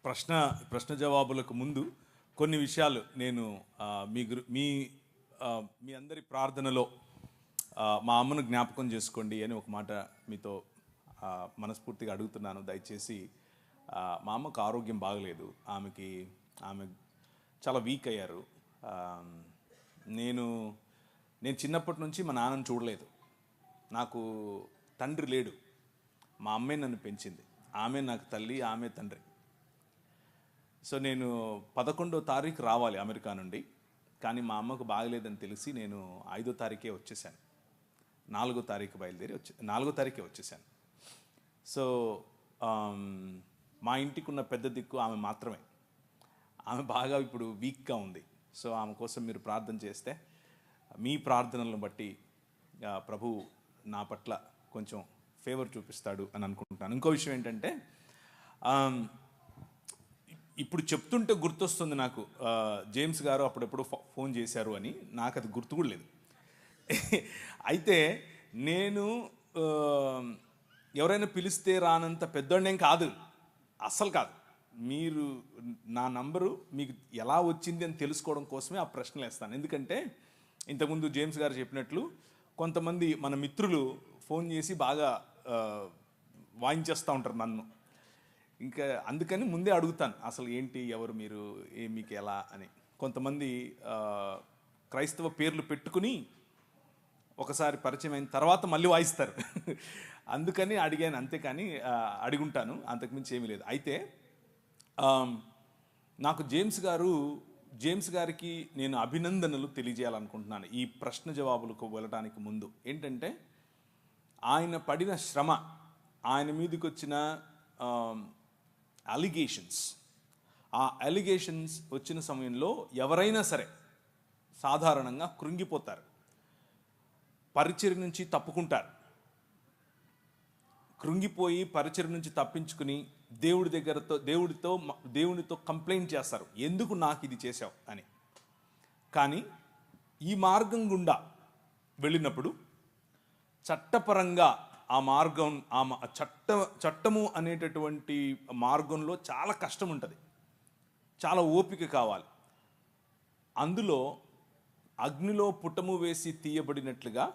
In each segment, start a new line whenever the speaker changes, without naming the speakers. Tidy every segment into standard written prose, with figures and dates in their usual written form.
ప్రశ్న జవాబులకు ముందు కొన్ని విషయాలు నేను మీ అందరి ప్రార్థనలో మా అమ్మను జ్ఞాపకం చేసుకోండి అని ఒక మాట మీతో మనస్ఫూర్తిగా అడుగుతున్నాను. దయచేసి మా అమ్మకు ఆరోగ్యం బాగలేదు. ఆమె చాలా వీక్ అయ్యారు. నేను చిన్నప్పటి నుంచి మా నాన్నను చూడలేదు. నాకు తండ్రి లేడు. మా అమ్మే నన్ను పెంచింది. ఆమె నాకు తల్లి, ఆమె తండ్రి. సో నేను 11వ తారీఖు రావాలి అమెరికా నుండి. కానీ మా అమ్మకు బాగలేదని తెలిసి నేను 5వ తారీఖే వచ్చేసాను. 4వ తారీఖు బయలుదేరి 4వ తారీఖే వచ్చేసాను. సో మా ఇంటికి ఉన్న పెద్ద దిక్కు ఆమె మాత్రమే. ఆమె బాగా ఇప్పుడు వీక్గా ఉంది. సో ఆమె కోసం మీరు ప్రార్థన చేస్తే మీ ప్రార్థనలను బట్టి ప్రభు నా పట్ల కొంచెం ఫేవర్ చూపిస్తాడు అని అనుకుంటున్నాను. ఇంకో విషయం ఏంటంటే, ఇప్పుడు చెప్తుంటే గుర్తొస్తుంది నాకు, జేమ్స్ గారు అప్పుడెప్పుడు ఫోన్ చేశారు అని. నాకు అది గుర్తు కూడా లేదు. అయితే నేను ఎవరైనా పిలిస్తే రానంత పెద్దోడేం కాదు, అస్సలు కాదు. మీరు నా నంబరు మీకు ఎలా వచ్చింది అని తెలుసుకోవడం కోసమే ఆ ప్రశ్నలు వేస్తాను. ఎందుకంటే ఇంతకుముందు జేమ్స్ గారు చెప్పినట్లు కొంతమంది మన మిత్రులు ఫోన్ చేసి బాగా వాయించేస్తూ ఉంటారు నన్ను. ఇంకా అందుకని ముందే అడుగుతాను, అసలు ఏంటి, ఎవరు మీరు, మీకు ఎలా అని. కొంతమంది క్రైస్తవ పేర్లు పెట్టుకుని ఒకసారి పరిచయం అయిన తర్వాత మళ్ళీ వాయిస్తారు. అందుకని అడిగాను, అంతేకాని అడుగుంటాను, అంతకుమించి ఏమీ లేదు. అయితే నాకు జేమ్స్ గారికి నేను అభినందనలు తెలియజేయాలనుకుంటున్నాను ఈ ప్రశ్న జవాబులకు వెళ్ళడానికి ముందు. ఏంటంటే, ఆయన పడిన శ్రమ, ఆయన మీదకి వచ్చిన అలిగేషన్స్, ఆ అలిగేషన్స్ వచ్చిన సమయంలో ఎవరైనా సరే సాధారణంగా కృంగిపోతారు, పరిచర్య నుంచి తప్పుకుంటారు. కృంగిపోయి పరిచర్య నుంచి తప్పించుకుని దేవుడితో కంప్లైంట్ చేస్తారు, ఎందుకు నాకు ఇది చేశావు అని. కానీ ఈ మార్గం గుండా వెళ్ళినప్పుడు చట్టపరంగా ఆ మార్గం, చట్టము అనేటటువంటి మార్గంలో చాలా కష్టం ఉంటుంది, చాలా ఓపిక కావాలి. అందులో అగ్నిలో పుటము వేసి తీయబడినట్లుగా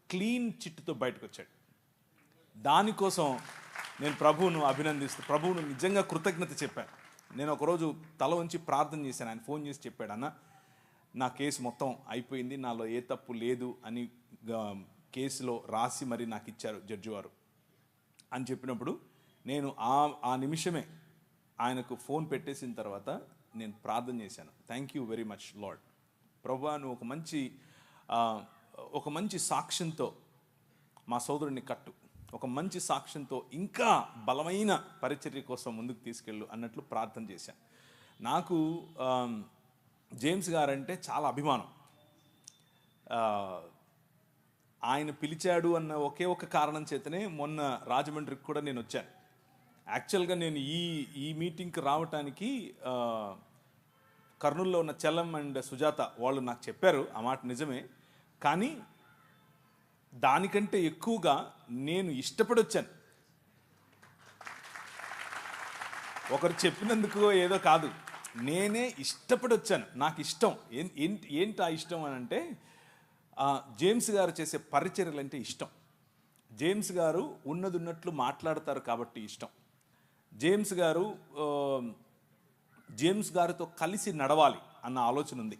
క్లీన్ చిట్టుతో బయటకు వచ్చాడు. దానికోసం నేను ప్రభువును నిజంగా కృతజ్ఞత చెప్పాను. నేను ఒకరోజు తల వంచి ప్రార్థన చేశాను. ఆయన ఫోన్ చేసి చెప్పాడు, అన్న నా కేసు మొత్తం అయిపోయింది, నాలో ఏ తప్పు లేదు అని కేసులో రాసి మరి నాకు ఇచ్చారు జడ్జి వారు అని చెప్పినప్పుడు నేను ఆ నిమిషమే ఆయనకు ఫోన్ పెట్టేసిన తర్వాత నేను ప్రార్థన చేశాను. Thank you very much lord. ప్రభువా, నువ్వు ఒక మంచి సాక్ష్యంతో మా సోదరుడిని కట్టు, ఒక మంచి సాక్ష్యంతో ఇంకా బలమైన పరిచర్య కోసం ముందుకు తీసుకెళ్ళు అన్నట్లు ప్రార్థన చేశాను. నాకు జేమ్స్ గారంటే చాలా అభిమానం. ఆయన పిలిచాడు అన్న ఒకే ఒక కారణం చేతనే మొన్న రాజమండ్రికి కూడా నేను వచ్చాను. యాక్చువల్గా నేను ఈ మీటింగ్కి రావటానికి కర్నూలులో ఉన్న చలం అండ్ సుజాత వాళ్ళు నాకు చెప్పారు, ఆ మాట నిజమే. కానీ దానికంటే ఎక్కువగా నేను ఇష్టపడి వచ్చాను. ఒకరు చెప్పినందుకు ఏదో కాదు, నేనే ఇష్టపడి వచ్చాను. నాకు ఇష్టం. ఏంటి ఆ ఇష్టం అని అంటే, జేమ్స్ గారు చేసే పరిచర్యలు అంటే ఇష్టం. జేమ్స్ గారు ఉన్నట్లు మాట్లాడతారు కాబట్టి ఇష్టం. జేమ్స్ గారితో కలిసి నడవాలి అన్న ఆలోచన ఉంది.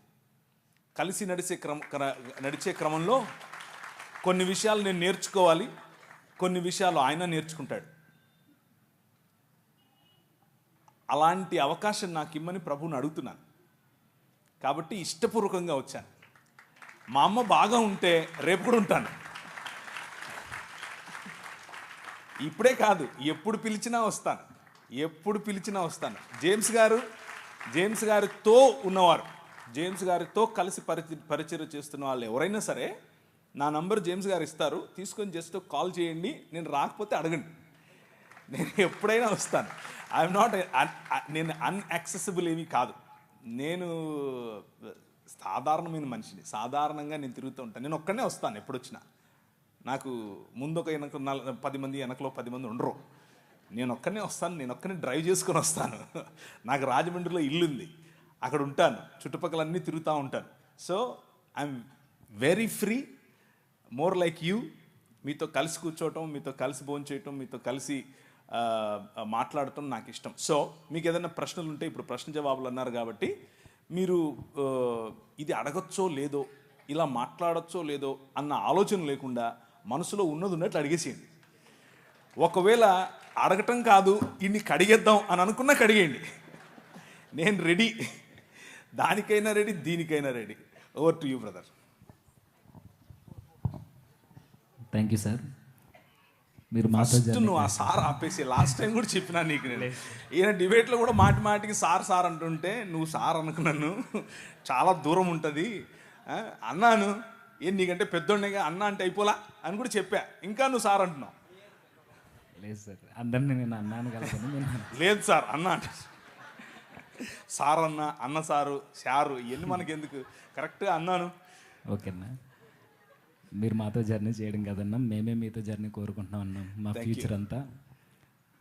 కలిసి నడిచే క్రమంలో కొన్ని విషయాలు నేను నేర్చుకోవాలి, కొన్ని విషయాలు ఆయన నేర్చుకుంటాడు. అలాంటి అవకాశం నాకు ఇమ్మని ప్రభువుని అడుగుతున్నాను. కాబట్టి ఇష్టపూర్వకంగా వచ్చాను. మా అమ్మ బాగా ఉంటే రేపు కూడా ఉంటాను. ఇప్పుడే కాదు, ఎప్పుడు పిలిచినా వస్తాను. జేమ్స్ గారితో ఉన్నవారు, జేమ్స్ గారితో కలిసి పరిచర్య చేస్తున్న వాళ్ళు ఎవరైనా సరే నా నంబర్ జేమ్స్ గారు ఇస్తారు, తీసుకొని జస్ట్ కాల్ చేయండి. నేను రాకపోతే అడగండి, నేను ఎప్పుడైనా వస్తాను. నేను అన్యాక్సెసిబుల్ ఏమీ కాదు. నేను సాధారణమైన మనిషిని, సాధారణంగా నేను తిరుగుతూ ఉంటాను. నేను ఒక్కడనే వస్తాను ఎప్పుడు వచ్చినా. నాకు ముందు ఒక 10 మంది, వెనకలో 10 మంది ఉండరు. నేను ఒక్కనే వస్తాను, నేను ఒక్కనే డ్రైవ్ చేసుకొని వస్తాను. నాకు రాజమండ్రిలో ఇల్లు ఉంది, అక్కడ ఉంటాను, చుట్టుపక్కలన్నీ తిరుగుతూ ఉంటాను. So I'm very free, more like you. మీతో కలిసి కూర్చోవటం, మీతో కలిసి భోంచేయటం, మీతో కలిసి మాట్లాడటం నాకు ఇష్టం. సో మీకు ఏదైనా ప్రశ్నలు ఉంటే, ఇప్పుడు ప్రశ్న జవాబులు అన్నారు కాబట్టి మీరు ఇది అడగచ్చో లేదో, ఇలా మాట్లాడచ్చో లేదో అన్న ఆలోచన లేకుండా మనసులో ఉన్నది ఉన్నట్లు అడిగేసేయండి. ఒకవేళ అడగటం కాదు, ఇన్ని కడిగేద్దాం అని అనుకున్నా కడిగేయండి. నేను రెడీ, దానికైనా రెడీ, దీనికైనా ready. Over to you brother.
Thank you sir. మీరు
ఫస్ట్ నువ్వు ఆ సార్ ఆపేసి, లాస్ట్ టైం కూడా చెప్పినా నీకు, నేను ఈయన డిబేట్లో కూడా మాటి మాటికి సార్ సార్ అంటుంటే నువ్వు సార్ అనుకున్నాను, చాలా దూరం ఉంటుంది అన్నాను. ఏం నీకంటే పెద్దోడిగా అన్న అంటే అయిపోలా అని కూడా చెప్పా, ఇంకా నువ్వు సార్ అంటున్నావు.
లేదు సార్, అందరినీ నేను అన్నాను కదా.
లేదు సార్ అన్న అంటే సార్ అన్న, అన్న సారు, సారు ఇవన్నీ మనకి ఎందుకు, కరెక్ట్గా అన్నాను.
ఓకేనా, మీరు మాతో జర్నీ చేయడం కదన్నా, మేమే మీతో జర్నీ కోరుకుంటున్నాం అన్నాం, మా ఫ్యూచర్ అంతా.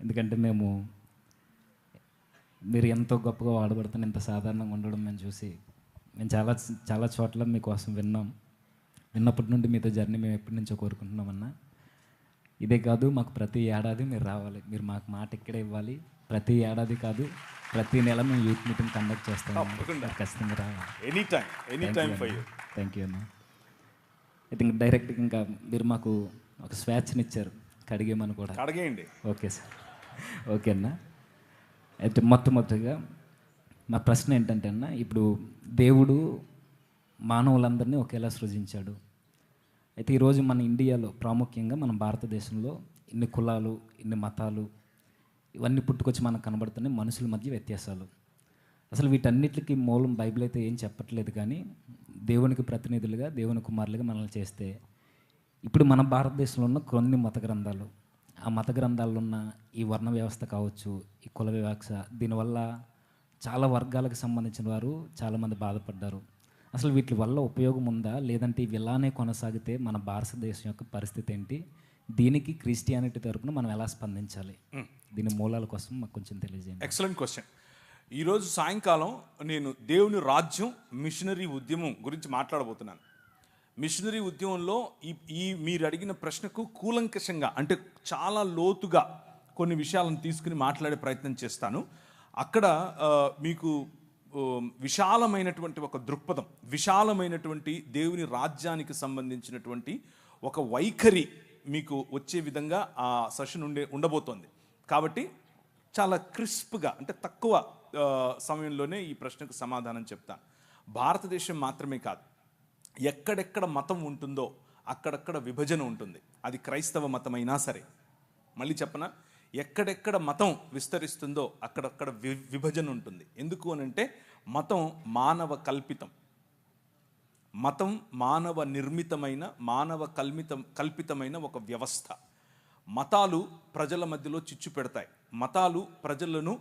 ఎందుకంటే మేము మీరు ఎంతో గొప్పగా వాడబడుతున్న, ఇంత సాధారణంగా ఉండడం మేము చూసి మేము చాలా చాలా చోట్ల మీకోసం విన్నప్పటి నుండి మీతో జర్నీ మేము ఎప్పటి నుంచో కోరుకుంటున్నామన్నా. ఇదే కాదు, మాకు ప్రతి ఏడాది మీరు రావాలి, మీరు మాకు మాట ఇక్కడే ఇవ్వాలి. ప్రతి ఏడాది కాదు, ప్రతి నెల మేము యూత్ మీటింగ్ కండక్ట్ చేస్తాం, ఖచ్చితంగా రావాలి.
Any time for you.
Thank you అన్న. ఐ థింక్ డైరెక్ట్గా ఇంకా మీరు మాకు ఒక స్వేచ్ఛనిచ్చారు, కడిగేమని కూడా.
అడగేయండి.
ఓకే సార్, ఓకే అన్న. అయితే మొట్టమొదటిగా మా ప్రశ్న ఏంటంటే అన్న, ఇప్పుడు దేవుడు మానవులందరినీ ఒకేలా సృజించాడు. అయితే ఈరోజు మన ఇండియాలో, ప్రాముఖ్యంగా మన భారతదేశంలో ఇన్ని కులాలు, ఇన్ని మతాలు ఇవన్నీ పుట్టుకొచ్చి మనకు కనబడుతున్నాయి, మనుషుల మధ్య వ్యత్యాసాలు. అసలు వీటన్నిటికీ మూలం బైబిల్ అయితే ఏం చెప్పట్లేదు, కానీ దేవునికి ప్రతినిధులుగా, దేవుని కుమారులుగా మనల్ని చేస్తే, ఇప్పుడు మన భారతదేశంలో ఉన్న కొన్ని మత గ్రంథాలు, ఆ మత గ్రంథాల్లో ఉన్న ఈ వర్ణ వ్యవస్థ కావచ్చు, ఈ కుల వివక్ష, దీనివల్ల చాలా వర్గాలకు సంబంధించిన వారు చాలామంది బాధపడ్డారు. అసలు వీటి వల్ల ఉపయోగం ఉందా, లేదంటే ఇవి ఇలానే కొనసాగితే మన భారతదేశం యొక్క పరిస్థితి ఏంటి, దీనికి క్రిస్టియానిటీ తరపున మనం ఎలా స్పందించాలి, దీని మూలాల కోసం మాకు కొంచెం తెలియజేయండి.
Excellent question. ఈరోజు సాయంకాలం నేను దేవుని రాజ్యం, మిషనరీ ఉద్యమం గురించి మాట్లాడబోతున్నాను. మిషనరీ ఉద్యమంలో ఈ మీరు అడిగిన ప్రశ్నకు కూలంకషంగా, అంటే చాలా లోతుగా కొన్ని విషయాలను తీసుకుని మాట్లాడే ప్రయత్నం చేస్తాను. అక్కడ మీకు విశాలమైనటువంటి ఒక దృక్పథం, విశాలమైనటువంటి దేవుని రాజ్యానికి సంబంధించినటువంటి ఒక వైఖరి మీకు వచ్చే విధంగా ఆ సెషన్ ఉండబోతోంది. కాబట్టి చాలా క్రిస్ప్గా, అంటే తక్కువ సమయంలోనే ఈ ప్రశ్నకు సమాధానం చెప్తాను. భారతదేశం మాత్రమే కాదు, ఎక్కడెక్కడ మతం ఉంటుందో అక్కడక్కడ విభజన ఉంటుంది. అది క్రైస్తవ మతమైనా సరే. మళ్ళీ చెప్పనా, ఎక్కడెక్కడ మతం విస్తరిస్తుందో అక్కడక్కడ విభజన ఉంటుంది. ఎందుకు అనంటే మతం మానవ కల్పితం, మతం మానవ నిర్మితమైన, మానవ కల్పితమైన ఒక వ్యవస్థ. మతాలు ప్రజల మధ్యలో చిచ్చు పెడతాయి, మతాలు ప్రజలను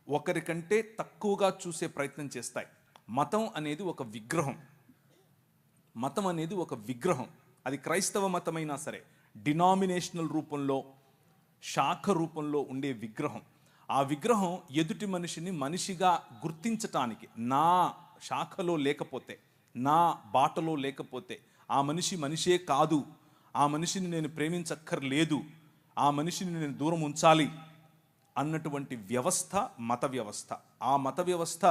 ఒకరికంటే తక్కువగా చూసే ప్రయత్నం చేస్తాయి. మతం అనేది ఒక విగ్రహం, మతం అనేది ఒక విగ్రహం. అది క్రైస్తవ మతమైనా సరే, డినామినేషనల్ రూపంలో, శాఖ రూపంలో ఉండే విగ్రహం. ఆ విగ్రహం ఎదుటి మనిషిని మనిషిగా గుర్తించటానికి, నా శాఖలో లేకపోతే, నా బాటలో లేకపోతే ఆ మనిషి మనిషే కాదు, ఆ మనిషిని నేను ప్రేమించక్కర్లేదు, ఆ మనిషిని నేను దూరం ఉంచాలి అన్నటువంటి వ్యవస్థ మత వ్యవస్థ. ఆ మత వ్యవస్థ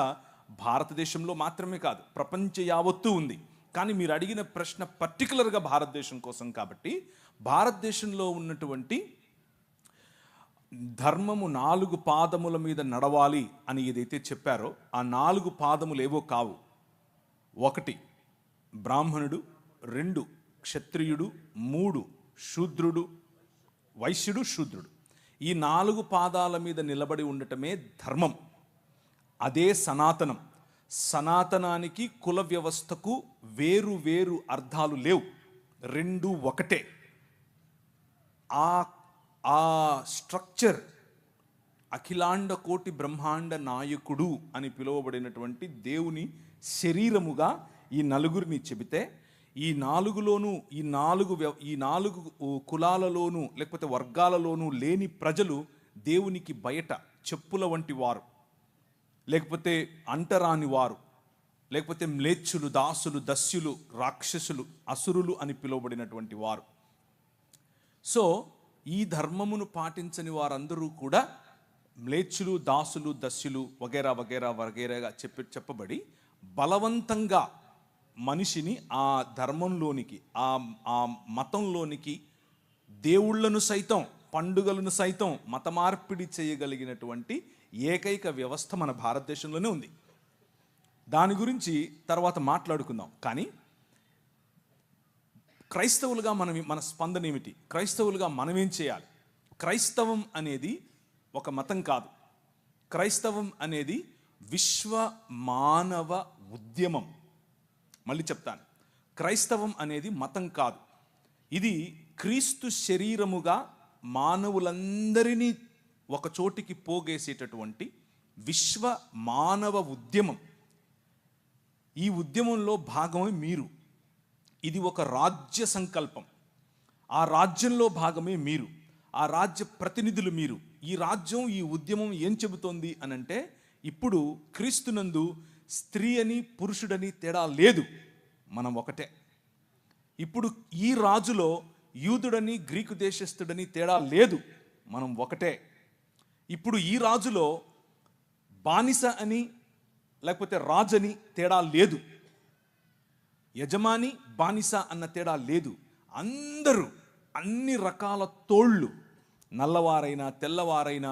భారతదేశంలో మాత్రమే కాదు, ప్రపంచ యావత్తూ ఉంది. కానీ మీరు అడిగిన ప్రశ్న పర్టికులర్గా భారతదేశం కోసం కాబట్టి, భారతదేశంలో ఉన్నటువంటి ధర్మము 4 పాదముల మీద నడవాలి అని ఏదైతే చెప్పారో, ఆ 4 పాదములు ఏవో కావు. 1 బ్రాహ్మణుడు, 2 క్షత్రియుడు, 3 శూద్రుడు, వైశ్యుడు, శూద్రుడు. ఈ 4 పాదాల మీద నిలబడి ఉండటమే ధర్మం. అదే సనాతనం. సనాతనానికి కుల వ్యవస్థకు వేరు వేరు అర్థాలు లేవు, 2 ఒకటే. ఆ స్ట్రక్చర్ అఖిలాండ కోటి బ్రహ్మాండ నాయకుడు అని పిలువబడినటువంటి దేవుని శరీరముగా ఈ నలుగురిని చెబితే, ఈ 4లోనూ ఈ నాలుగు కులాలలోనూ లేకపోతే వర్గాలలోనూ లేని ప్రజలు దేవునికి బయట చెప్పుల వంటి వారు, లేకపోతే అంటరాని వారు, లేకపోతే మ్లేచ్చులు, దాసులు, దస్యులు, రాక్షసులు, అసురులు అని పిలువబడినటువంటి వారు. సో ఈ ధర్మమును పాటించని వారందరూ కూడా మ్లేచ్చులు, దాసులు, దస్యులు వగేరా వగేరా వగేరాగా చెప్పబడి బలవంతంగా మనిషిని ఆ ధర్మంలోనికి, ఆ మతంలోనికి, దేవుళ్లను సైతం, పండుగలను సైతం మత మార్పిడి చేయగలిగినటువంటి ఏకైక వ్యవస్థ మన భారతదేశంలోనే ఉంది. దాని గురించి తర్వాత మాట్లాడుకుందాం. కానీ క్రైస్తవులుగా మన స్పందన ఏమిటి? క్రైస్తవులుగా మనమేం చేయాలి? క్రైస్తవం అనేది ఒక మతం కాదు. క్రైస్తవం అనేది విశ్వ మానవ ఉద్యమం. మళ్ళీ చెప్తాను, క్రైస్తవం అనేది మతం కాదు. ఇది క్రీస్తు శరీరముగా మానవులందరినీ ఒక చోటికి పోగేసేటటువంటి విశ్వ మానవ ఉద్యమం. ఈ ఉద్యమంలో భాగమే మీరు. ఇది ఒక రాజ్య సంకల్పం. ఆ రాజ్యంలో భాగమే మీరు, ఆ రాజ్య ప్రతినిధులు మీరు. ఈ రాజ్యం, ఈ ఉద్యమం ఏం చెబుతోంది అనంటే, ఇప్పుడు క్రీస్తునందు స్త్రీ అని పురుషుడని తేడా లేదు, మనం ఒకటే. ఇప్పుడు ఈ రాజులో యూదుడని గ్రీకు దేశస్థుడని తేడా లేదు, మనం ఒకటే. ఇప్పుడు ఈ రాజులో బానిస అని లేకపోతే రాజని తేడా లేదు, యజమాని బానిస అన్న తేడా లేదు. అందరూ అన్ని రకాల తోళ్ళు, నల్లవారైనా తెల్లవారైనా,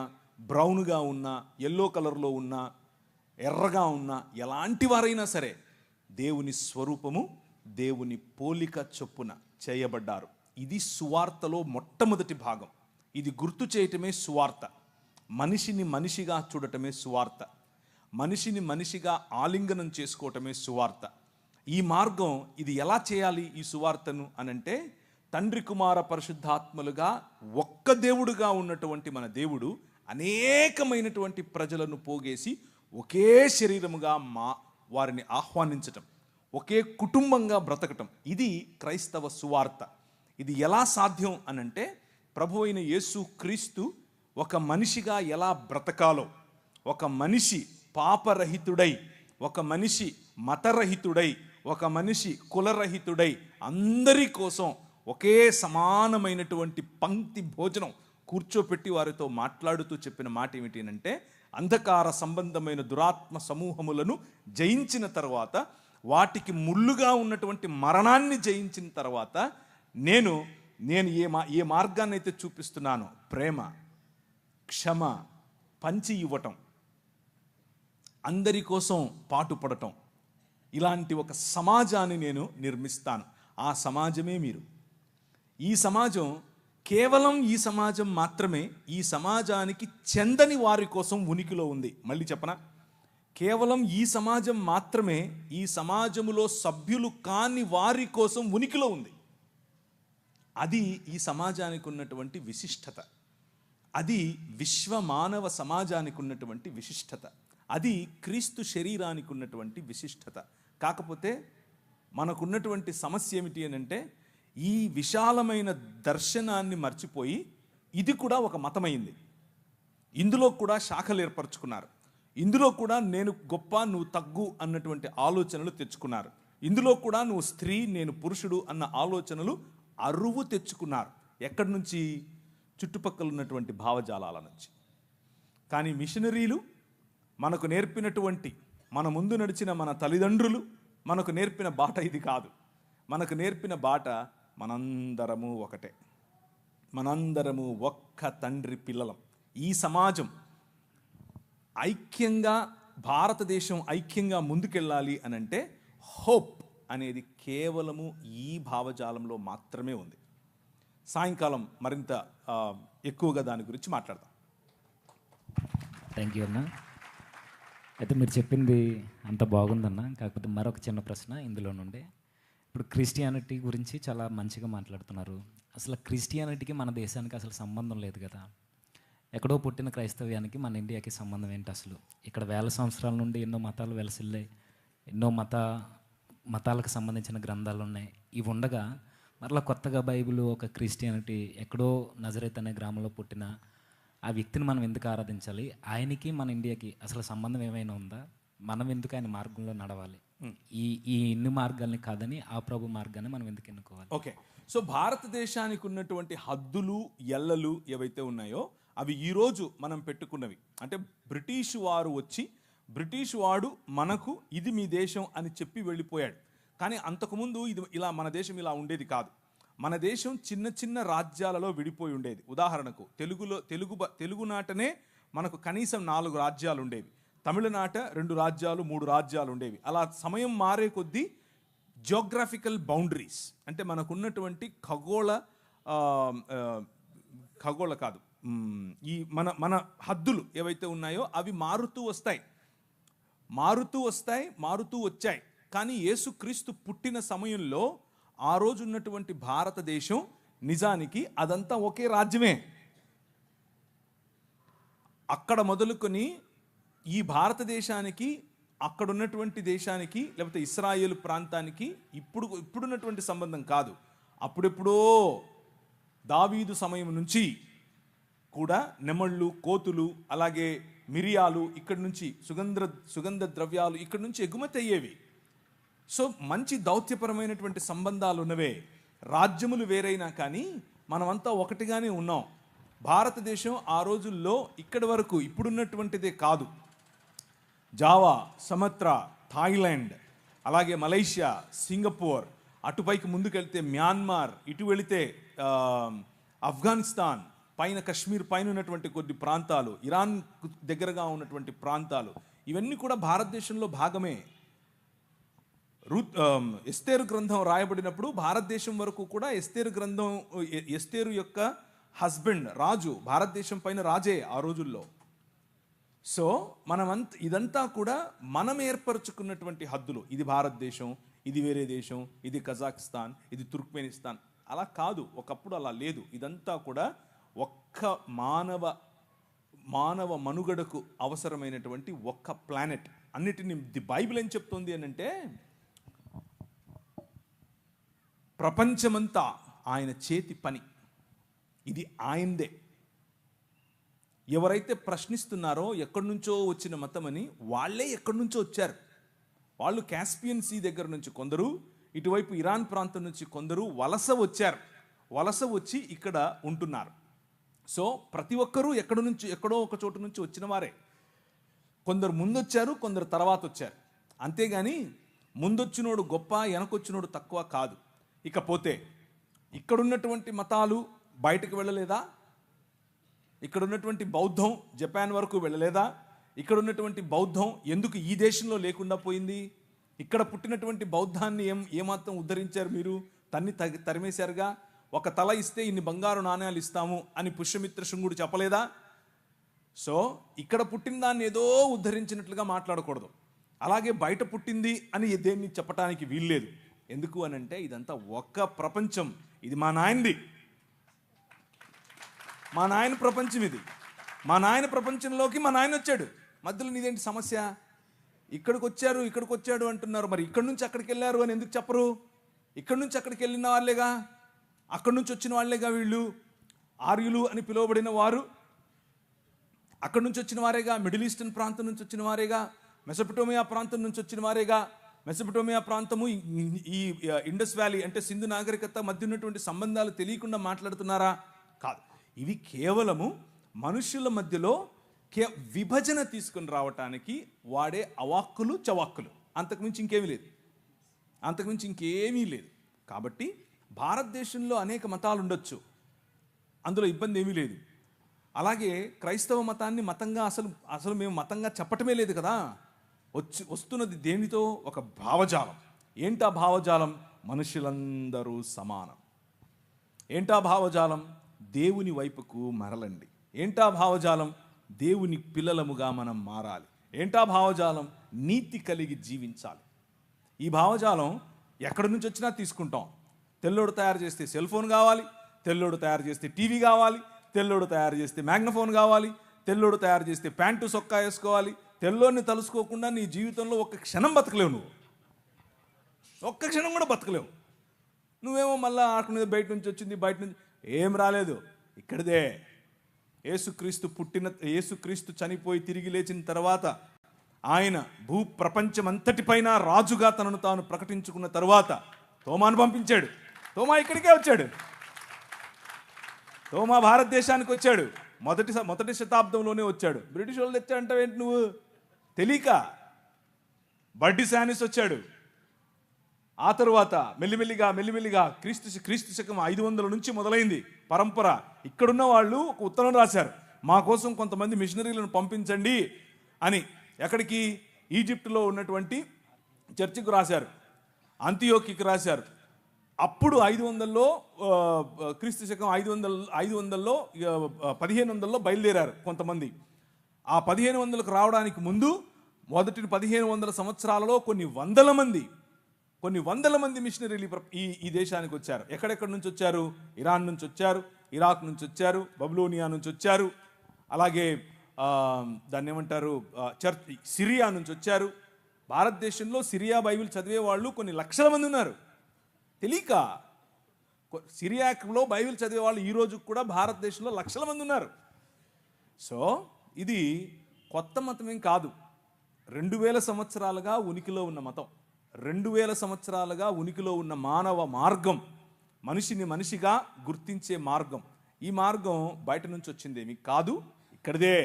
బ్రౌన్గా ఉన్నా, ఎల్లో కలర్లో ఉన్నా, ఎర్రగా ఉన్నా, ఎలాంటి వారైనా సరే దేవుని స్వరూపము, దేవుని పోలిక చొప్పున చేయబడ్డారు. ఇది సువార్తలో మొట్టమొదటి భాగం. ఇది గుర్తు చేయటమే సువార్త. మనిషిని మనిషిగా చూడటమే సువార్త. మనిషిని మనిషిగా ఆలింగనం చేసుకోవటమే సువార్త. ఈ మార్గం, ఇది ఎలా చేయాలి ఈ సువార్తను అనంటే, తండ్రి కుమార పరిశుద్ధాత్మలుగా ఒక్క దేవుడుగా ఉన్నటువంటి మన దేవుడు అనేకమైనటువంటి ప్రజలను పోగేసి ఒకే శరీరముగా వారిని ఆహ్వానించటం, ఒకే కుటుంబంగా బ్రతకటం, ఇది క్రైస్తవ సువార్త. ఇది ఎలా సాధ్యం అనంటే, ప్రభు అయిన యేసు క్రీస్తు ఒక మనిషిగా ఎలా బ్రతకాలో, ఒక మనిషి పాపరహితుడై, ఒక మనిషి మతరహితుడై, ఒక మనిషి కులరహితుడై అందరి కోసం ఒకే సమానమైనటువంటి పంక్తి భోజనం కూర్చోపెట్టి వారితో మాట్లాడుతూ చెప్పిన మాట ఏమిటి అంటే, అంధకార సంబంధమైన దురాత్మ సమూహములను జయించిన తర్వాత, వాటికి ముళ్ళుగా ఉన్నటువంటి మరణాన్ని జయించిన తర్వాత, నేను ఏ మార్గాన్ని అయితే చూపిస్తున్నానో, ప్రేమ, క్షమ, పంచి ఇవ్వటం, అందరి కోసం పాటుపడటం, ఇలాంటి ఒక సమాజాన్ని నేను నిర్మిస్తాను. ఆ సమాజమే మీరు. ఈ సమాజం కేవలం ఈ సమాజం మాత్రమే ఈ సమాజానికి చెందని వారి కోసం ఉనికిలో ఉంది. మళ్ళీ చెప్పనా? కేవలం ఈ సమాజం మాత్రమే ఈ సమాజములో సభ్యులు కాని వారి కోసం ఉనికిలో ఉంది. అది ఈ సమాజానికి ఉన్నటువంటి విశిష్టత. అది విశ్వ మానవ సమాజానికి ఉన్నటువంటి విశిష్టత. అది క్రీస్తు శరీరానికి ఉన్నటువంటి విశిష్టత. కాకపోతే మనకున్నటువంటి సమస్య ఏమిటి అని అంటే, ఈ విశాలమైన దర్శనాన్ని మర్చిపోయి ఇది కూడా ఒక మతమైంది. ఇందులో కూడా శాఖలు ఏర్పరచుకున్నారు. ఇందులో కూడా నేను గొప్ప, నువ్వు తగ్గు అన్నటువంటి ఆలోచనలు తెచ్చుకున్నారు. ఇందులో కూడా నువ్వు స్త్రీ, నేను పురుషుడు అన్న ఆలోచనలు అరువు తెచ్చుకున్నారు. ఎక్కడి నుంచి? చుట్టుపక్కల ఉన్నటువంటి భావజాలాల నుంచి. కానీ మిషనరీలు మనకు నేర్పినటువంటి, మన ముందు నడిచిన మన తల్లిదండ్రులు మనకు నేర్పిన బాట ఇది కాదు. మనకు నేర్పిన బాట, మనందరము ఒకటే, మనందరము ఒక్క తండ్రి పిల్లలం. ఈ సమాజం ఐక్యంగా, భారతదేశం ఐక్యంగా ముందుకెళ్ళాలి అనంటే హోప్ అనేది కేవలము ఈ భావజాలంలో మాత్రమే ఉంది. సాయంకాలం మరింత ఎక్కువగా దాని గురించి మాట్లాడదాం.
థ్యాంక్ యూ అన్న. అయితే మీరు చెప్పింది అంత బాగుందన్న. కాకపోతే మరొక చిన్న ప్రశ్న ఇందులో నుండి. ఇప్పుడు క్రిస్టియానిటీ గురించి చాలా మంచిగా మాట్లాడుతున్నారు. అసలు క్రిస్టియానిటీకి మన దేశానికి అసలు సంబంధం లేదు కదా. ఎక్కడో పుట్టిన క్రైస్తవ్యానికి మన ఇండియాకి సంబంధం ఏంటి అసలు? ఇక్కడ వేల సంవత్సరాల నుండి ఎన్నో మతాలు వెలసిల్లాయి, ఎన్నో మతాలకు సంబంధించిన గ్రంథాలు ఉన్నాయి. ఇవి ఉండగా మరలా కొత్తగా బైబిల్, ఒక క్రిస్టియానిటీ, ఎక్కడో నజరేత్ అనే గ్రామంలో పుట్టిన ఆ వ్యక్తిని మనం ఎందుకు ఆరాధించాలి, ఆయనకి మన ఇండియాకి అసలు సంబంధం ఏమైనా ఉందా, మనం ఎందుకు ఆయన మార్గంలో నడవాలి, ఈ ఈ ఇన్ని మార్గాల్ని కాదని ఆ ప్రభు మార్గాన్ని మనం ఎందుకు ఎన్నుకోవాలి?
ఓకే, సో భారతదేశానికి ఉన్నటువంటి హద్దులు ఎల్లలు ఏవైతే ఉన్నాయో అవి ఈరోజు మనం పెట్టుకున్నవి. అంటే బ్రిటిష్ వారు వచ్చి బ్రిటిష్ వాడు మనకు ఇది మీ దేశం అని చెప్పి వెళ్ళిపోయాడు. కానీ అంతకుముందు ఇది ఇలా మన దేశం ఇలా ఉండేది కాదు. మన దేశం చిన్న చిన్న రాజ్యాలలో విడిపోయి ఉండేది. ఉదాహరణకు తెలుగునాటనే మనకు కనీసం 4 రాజ్యాలు ఉండేవి. తమిళనాట 2 రాజ్యాలు 3 రాజ్యాలు ఉండేవి. అలా సమయం మారే కొద్దీ జియోగ్రాఫికల్ బౌండరీస్ అంటే మనకున్నటువంటి ఖగోళ కాదు ఈ మన హద్దులు ఏవైతే ఉన్నాయో అవి మారుతూ వచ్చాయి. కానీ యేసుక్రీస్తు పుట్టిన సమయంలో ఆ రోజు ఉన్నటువంటి భారతదేశం నిజానికి అదంతా ఒకే రాజ్యమే. అక్కడ మొదలుకొని ఈ భారతదేశానికి అక్కడ ఉన్నటువంటి దేశానికి లేకపోతే ఇస్రాయేల్ ప్రాంతానికి ఇప్పుడున్నటువంటి సంబంధం కాదు. అప్పుడెప్పుడో దావీదు సమయం నుంచి కూడా నెమళ్ళు, కోతులు, అలాగే మిరియాలు ఇక్కడి నుంచి సుగంధ ద్రవ్యాలు ఇక్కడి నుంచి ఎగుమతి అయ్యేవి. సో మంచి దౌత్యపరమైనటువంటి సంబంధాలు ఉన్నవే. రాజ్యములు వేరైనా కానీ మనమంతా ఒకటిగానే ఉన్నాం. భారతదేశం ఆ రోజుల్లో ఇక్కడి వరకు ఇప్పుడున్నటువంటిదే కాదు. జావా, సమత్రా, థాయిలాండ్, అలాగే మలేషియా, సింగపూర్, అటుపైకి ముందుకెళ్తే మ్యాన్మార్, ఇటు వెళితే ఆఫ్ఘనిస్తాన్, పైన కశ్మీర్ పైన ఉన్నటువంటి కొన్ని ప్రాంతాలు, ఇరాన్ దగ్గరగా ఉన్నటువంటి ప్రాంతాలు, ఇవన్నీ కూడా భారతదేశంలో భాగమే. ఎస్తేరు గ్రంథం రాయబడినప్పుడు భారతదేశం వరకు కూడా ఎస్తేరు యొక్క హస్బెండ్ రాజు భారతదేశం పైన రాజే ఆ రోజుల్లో. సో ఇదంతా కూడా మనం ఏర్పరచుకున్నటువంటి హద్దులు. ఇది భారతదేశం, ఇది వేరే దేశం, ఇది కజాకిస్తాన్, ఇది తుర్క్మెనిస్తాన్. అలా కాదు, ఒకప్పుడు అలా లేదు. ఇదంతా కూడా ఒక్క మానవ మనుగడకు అవసరమైనటువంటి ఒక్క ప్లానెట్. అన్నిటిని ది బైబిల్ ఏం చెప్తుంది అని అంటే ప్రపంచమంతా ఆయన చేతి పని, ఇది ఆయనదే. ఎవరైతే ప్రశ్నిస్తున్నారో ఎక్కడి నుంచో వచ్చిన మతమని, వాళ్ళే ఎక్కడి నుంచో వచ్చారు. వాళ్ళు కాస్పియన్ సీ దగ్గర నుంచి కొందరు, ఇటువైపు ఇరాన్ ప్రాంతం నుంచి కొందరు వలస వచ్చి ఇక్కడ ఉంటున్నారు. సో ప్రతి ఒక్కరూ ఎక్కడో ఒక చోటు నుంచి వచ్చిన వారే. కొందరు ముందొచ్చారు, కొందరు తర్వాత వచ్చారు. అంతేగాని ముందొచ్చినోడు గొప్ప, వెనకొచ్చినోడు తక్కువ కాదు. ఇకపోతే ఇక్కడున్నటువంటి మతాలు బయటకు వెళ్ళలేదా? ఇక్కడ ఉన్నటువంటి బౌద్ధం జపాన్ వరకు వెళ్ళలేదా? ఇక్కడ ఉన్నటువంటి బౌద్ధం ఎందుకు ఈ దేశంలో లేకుండా పోయింది? ఇక్కడ పుట్టినటువంటి బౌద్ధాన్ని ఏమాత్రం ఉద్ధరించారు మీరు? తరిమేశారుగా. ఒక తల ఇస్తే ఇన్ని బంగారు నాణ్యాలు ఇస్తాము అని పుష్యమిత్ర శృంగుడు చెప్పలేదా? సో ఇక్కడ పుట్టిన దాన్ని ఏదో ఉద్ధరించినట్లుగా మాట్లాడకూడదు. అలాగే బయట పుట్టింది అని దేన్ని చెప్పటానికి వీల్లేదు. ఎందుకు అనంటే ఇదంతా ఒక్క ప్రపంచం. ఇది మా నాయనది, మా నాయన ప్రపంచం. ఇది మా నాయన ప్రపంచంలోకి మా నాయన వచ్చాడు. మధ్యలో నీదేంటి సమస్య? ఇక్కడికి వచ్చాడు అంటున్నారు. మరి ఇక్కడి నుంచి అక్కడికి వెళ్ళారు అని ఎందుకు చెప్పరు? ఇక్కడి నుంచి అక్కడికి వెళ్ళిన వాళ్ళేగా, అక్కడి నుంచి వచ్చిన వాళ్ళేగా వీళ్ళు. ఆర్యులు అని పిలువబడిన వారు అక్కడి నుంచి వచ్చిన వారేగా. మిడిల్ ఈస్టర్న్ ప్రాంతం నుంచి వచ్చిన వారేగా. మెసొపటోమియా ప్రాంతం నుంచి వచ్చిన వారేగా. మెసొపటోమియా ప్రాంతము ఈ ఇండస్ వ్యాలీ అంటే సింధు నాగరికత మధ్య ఉన్నటువంటి సంబంధాలు తెలియకుండా మాట్లాడుతున్నారా? కాదు. ఇవి కేవలము మనుషుల మధ్యలో విభజన తీసుకుని రావటానికి వాడే అవాక్కులు చవాక్కులు. అంతకుమించి ఇంకేమీ లేదు. కాబట్టి భారతదేశంలో అనేక మతాలు ఉండొచ్చు, అందులో ఇబ్బంది ఏమీ లేదు. అలాగే క్రైస్తవ మతాన్ని మతంగా అసలు మేము మతంగా చెప్పటమే లేదు కదా. వస్తున్నది దేనితో? ఒక భావజాలం. ఏంటా భావజాలం? మనుషులందరూ సమానం. ఏంటా భావజాలం? దేవుని వైపుకు మరలండి. ఏంటా భావజాలం? దేవుని పిల్లలముగా మనం మారాలి. ఏంటా భావజాలం? నీతి కలిగి జీవించాలి. ఈ భావజాలం ఎక్కడి నుంచి వచ్చినా తీసుకుంటాం. తెల్లోడు తయారు చేస్తే సెల్ ఫోన్ కావాలి, తెల్లోడు తయారు చేస్తే టీవీ కావాలి, తెల్లోడు తయారు చేస్తే మ్యాగ్నఫోన్ కావాలి, తెల్లోడు తయారు చేస్తే ప్యాంటు సొక్కా వేసుకోవాలి. తెల్లోడిని తలుసుకోకుండా నీ జీవితంలో ఒక్క క్షణం బతకలేవు. నువ్వు ఒక్క క్షణం కూడా బతకలేవు. నువ్వేమో మళ్ళీ ఆడుకునేది బయట నుంచి వచ్చింది, బయట నుంచి ఏం రాలేదు, ఇక్కడిదే. యేసుక్రీస్తు చనిపోయి తిరిగి లేచిన తర్వాత ఆయన ప్రపంచమంతటిపైన రాజుగా తనను తాను ప్రకటించుకున్న తర్వాత తోమాను పంపించాడు. తోమా ఇక్కడికే వచ్చాడు. తోమా భారతదేశానికి వచ్చాడు. మొదటి శతాబ్దంలోనే వచ్చాడు. బ్రిటిష్ వాళ్ళు తెచ్చాడంటే ఏంటి నువ్వు తెలియక. బడ్డి శానిస్ వచ్చాడు. ఆ తరువాత మెల్లిమెల్లిగా క్రీస్తు శకం 500 నుంచి మొదలైంది పరంపర. ఇక్కడున్న వాళ్ళు ఒక ఉత్తరం రాశారు, మా కోసం కొంతమంది మిషనరీలను పంపించండి అని. ఎక్కడికి? ఈజిప్టులో ఉన్నటువంటి చర్చికి రాశారు, అంతియోకికి రాశారు. అప్పుడు 500లో క్రీస్తు శకం 500లో 1500లో బయలుదేరారు కొంతమంది. ఆ 1500కు రావడానికి ముందు మొదటి 1500 సంవత్సరాలలో కొన్ని వందల మంది మిషనరీలు ఈ దేశానికి వచ్చారు. ఎక్కడెక్కడి నుంచి వచ్చారు? ఇరాన్ నుంచి వచ్చారు, ఇరాక్ నుంచి వచ్చారు, బబులోనియా నుంచి వచ్చారు, అలాగే దాన్ని ఏమంటారు సిరియా నుంచి వచ్చారు. భారతదేశంలో సిరియా బైబిల్ చదివే వాళ్ళు కొన్ని లక్షల మంది ఉన్నారు. తెలియక సిరియాలో బైబిల్ చదివే వాళ్ళు ఈ రోజు కూడా భారతదేశంలో లక్షల మంది ఉన్నారు. సో ఇది కొత్త మతం ఏం కాదు. 2000 సంవత్సరాలుగా ఉనికిలో ఉన్న మతం, 2000 సంవత్సరాలుగా ఉనికిలో ఉన్న మానవ మార్గం, మనిషిని మనిషిగా గుర్తించే మార్గం. ఈ మార్గం బయట నుంచి వచ్చిందేమి కాదు, ఇక్కడిదే.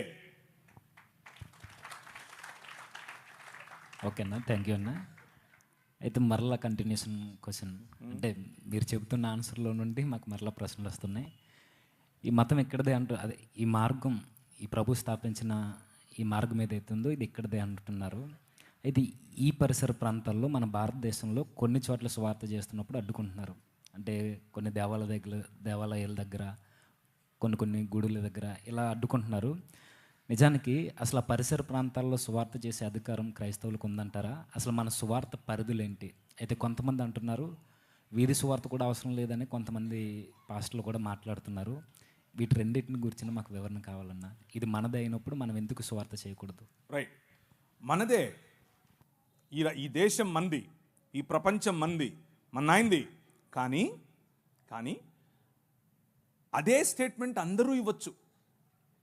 ఓకే అన్న, థ్యాంక్ యూ అన్న. అయితే మరలా కంటిన్యూషన్ క్వశ్చన్, అంటే మీరు చెబుతున్న ఆన్సర్లో నుండి మాకు మరలా ప్రశ్నలు వస్తున్నాయి. ఈ మతం ఎక్కడిదే అదే ఈ మార్గం, ఈ ప్రభు స్థాపించిన ఈ మార్గం ఏదైతే ఉందో ఇది ఇక్కడిదే అంటున్నారు. అయితే ఈ పరిసర ప్రాంతాల్లో మన భారతదేశంలో కొన్ని చోట్ల సువార్త చేస్తున్నప్పుడు అడ్డుకుంటున్నారు. అంటే కొన్ని దేవాలయాల దగ్గర, కొన్ని గుడుల దగ్గర ఇలా అడ్డుకుంటున్నారు. నిజానికి అసలు ఆ పరిసర ప్రాంతాల్లో సువార్త చేసే అధికారం క్రైస్తవులకు ఉందంటారా? అసలు మన సువార్త పరిధులేంటి? అయితే కొంతమంది అంటున్నారు వీధి సువార్త కూడా అవసరం లేదని కొంతమంది పాస్టర్లు కూడా మాట్లాడుతున్నారు. వీటి రెండింటిని గురించి మాకు వివరణ కావాలన్నా. ఇది మనదే అయినప్పుడు మనం ఎందుకు సువార్త చేయకూడదు?
రైట్, మనదే. ఈ దేశం మంది, ఈ ప్రపంచం మంది, మన్నాయింది. కానీ అదే స్టేట్మెంట్ అందరూ ఇవ్వచ్చు.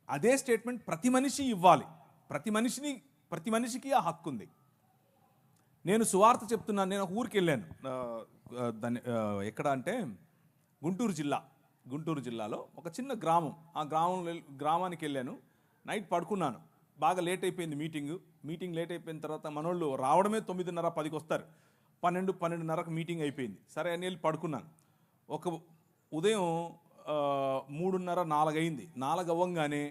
అదే స్టేట్మెంట్ ప్రతి మనిషి ఇవ్వాలి. ప్రతి మనిషికి ఆ హక్కు ఉంది. నేను సువార్త చెప్తున్నాను. నేను ఒక ఊరికి వెళ్ళాను. ఎక్కడ అంటే గుంటూరు జిల్లాలో ఒక చిన్న గ్రామం. ఆ గ్రామానికి వెళ్ళాను. నైట్ పడుకున్నాను. బాగా లేట్ అయిపోయింది మీటింగ్ లేట్ అయిపోయిన తర్వాత మనోళ్ళు రావడమే 9:30 10కి వస్తారు. 12:30కు మీటింగ్ అయిపోయింది. సరే అని వెళ్ళి పడుకున్నాను. ఒక ఉదయం 3:30 4 అయింది. 4 అవ్వంగానే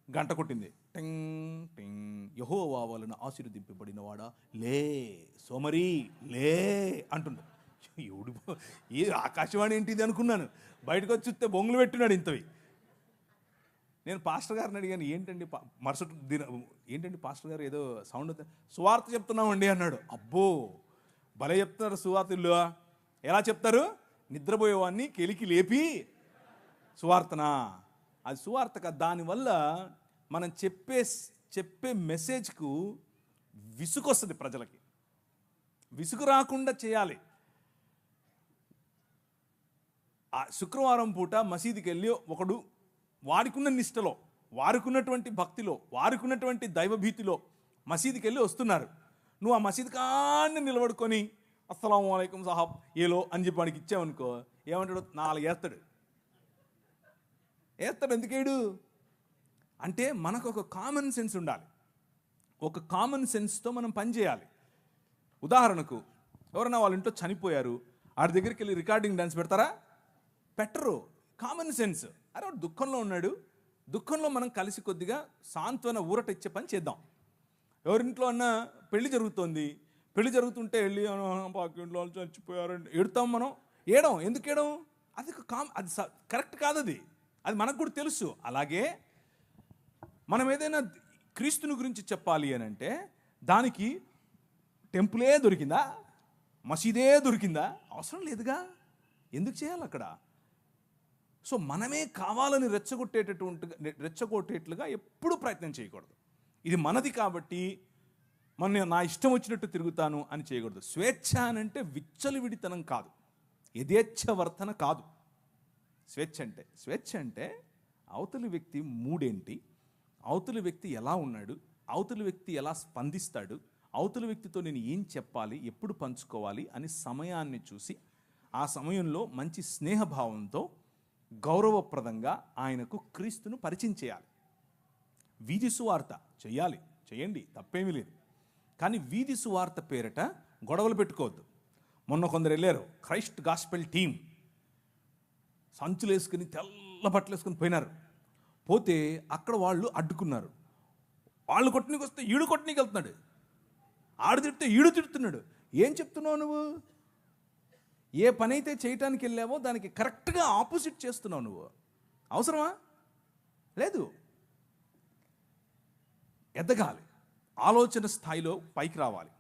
గంట కొట్టింది. టింగ్ టింగ్. యెహోవా వలన ఆశీర్వదింపబడినవాడా లే సోమరి లే అంటుండు. ఎవడు ఏ ఆకాశవాణి ఏంటిది అనుకున్నాను. బయటకు వచ్చి చూస్తే బొంగులు పెట్టినాడు ఇంతవి. నేను పాస్టర్ గారిని అడిగాను, ఏంటండి ఏంటండి పాస్టర్ గారు ఏదో సౌండ్ సువార్త చెప్తున్నామండి అన్నాడు. అబ్బో భలే చెప్తున్నారు సువార్తలు. ఎలా చెప్తారు? నిద్రపోయేవాడిని కెలికి లేపి సువార్తనా? అది సువార్త కాదు. దానివల్ల మనం చెప్పే మెసేజ్కు విసుగు వస్తుంది. ప్రజలకి విసుగు రాకుండా చేయాలి. ఆ శుక్రవారం పూట మసీదుకి వెళ్ళి ఒకడు వారికున్న నిష్టలో, వారికున్నటువంటి భక్తిలో, వారికున్నటువంటి దైవభీతిలో మసీదుకి వెళ్ళి వస్తున్నారు. నువ్వు ఆ మసీదు కాన్ని నిలబడుకొని అస్సలాము అలైకుం సాహబ్ ఏలో అని చెప్పి వాడికి ఇచ్చావనుకో, ఏమంటాడు? 4 వేస్తాడు. ఎందుకేడు అంటే మనకు ఒక కామన్ సెన్స్ ఉండాలి. ఒక కామన్ సెన్స్తో మనం పనిచేయాలి. ఉదాహరణకు ఎవరైనా వాళ్ళ ఇంట్లో చనిపోయారు, ఆడి దగ్గరికి వెళ్ళి రికార్డింగ్ డాన్స్ పెడతారా? పెట్టరు. Common sense. అరే వాడు దుఃఖంలో ఉన్నాడు, దుఃఖంలో మనం కలిసి కొద్దిగా సాంత్వన ఊరట ఇచ్చే పని చేద్దాం. ఎవరింట్లో అన్నా పెళ్లి జరుగుతుంటే వెళ్ళి పాకింట్లో వాళ్ళు చచ్చిపోయారండి ఏడుతాం మనం. ఎందుకు ఏడం? అది అది కరెక్ట్ కాదు. అది మనకు కూడా తెలుసు. అలాగే మనం ఏదైనా క్రీస్తుని గురించి చెప్పాలి అని అంటే దానికి టెంపులే దొరికిందా, మసీదే దొరికిందా? అవసరం లేదుగా. ఎందుకు చేయాలి అక్కడ? సో మనమే కావాలని రెచ్చగొట్టేట్లుగా ఎప్పుడూ ప్రయత్నం చేయకూడదు. ఇది మనది కాబట్టి నా ఇష్టం వచ్చినట్టు తిరుగుతాను అని చేయకూడదు. స్వేచ్ఛ అనంటే విచ్చలవిడితనం కాదు, యథేచ్ఛవర్తన కాదు. స్వేచ్ఛ అంటే అవతలి వ్యక్తి మూడేంటి, అవతలి వ్యక్తి ఎలా ఉన్నాడు, అవతలి వ్యక్తి ఎలా స్పందిస్తాడు, అవతలి వ్యక్తితో నేను ఏం చెప్పాలి, ఎప్పుడు పంచుకోవాలి అని సమయాన్ని చూసి ఆ సమయంలో మంచి స్నేహభావంతో గౌరవప్రదంగా ఆయనకు క్రీస్తును పరిచయం చేయాలి. వీధి సువార్త చేయండి, తప్పేమీ లేదు. కానీ వీధి సువార్త పేరిట గొడవలు పెట్టుకోవద్దు. మొన్న కొందరు వెళ్ళారు, క్రైస్ట్ గాస్పెల్ టీం, సంచులు వేసుకుని తెల్ల బట్టలు వేసుకుని పోయినారు. పోతే అక్కడ వాళ్ళు అడ్డుకున్నారు. వాళ్ళు కొట్టనీకి వస్తే ఈడు కొట్టనీకి వెళ్తున్నాడు, ఆడు తిడితే ఈడు తిడుతున్నాడు. ఏం చెప్తున్నావు నువ్వు? ఏ పని అయితే చేయటానికి వెళ్ళావో దానికి కరెక్ట్గా ఆపోజిట్ చేస్తున్నావు నువ్వు. అవసరమా? లేదు. ఎదగాలి, ఆలోచన స్థాయిలో పైకి రావాలి.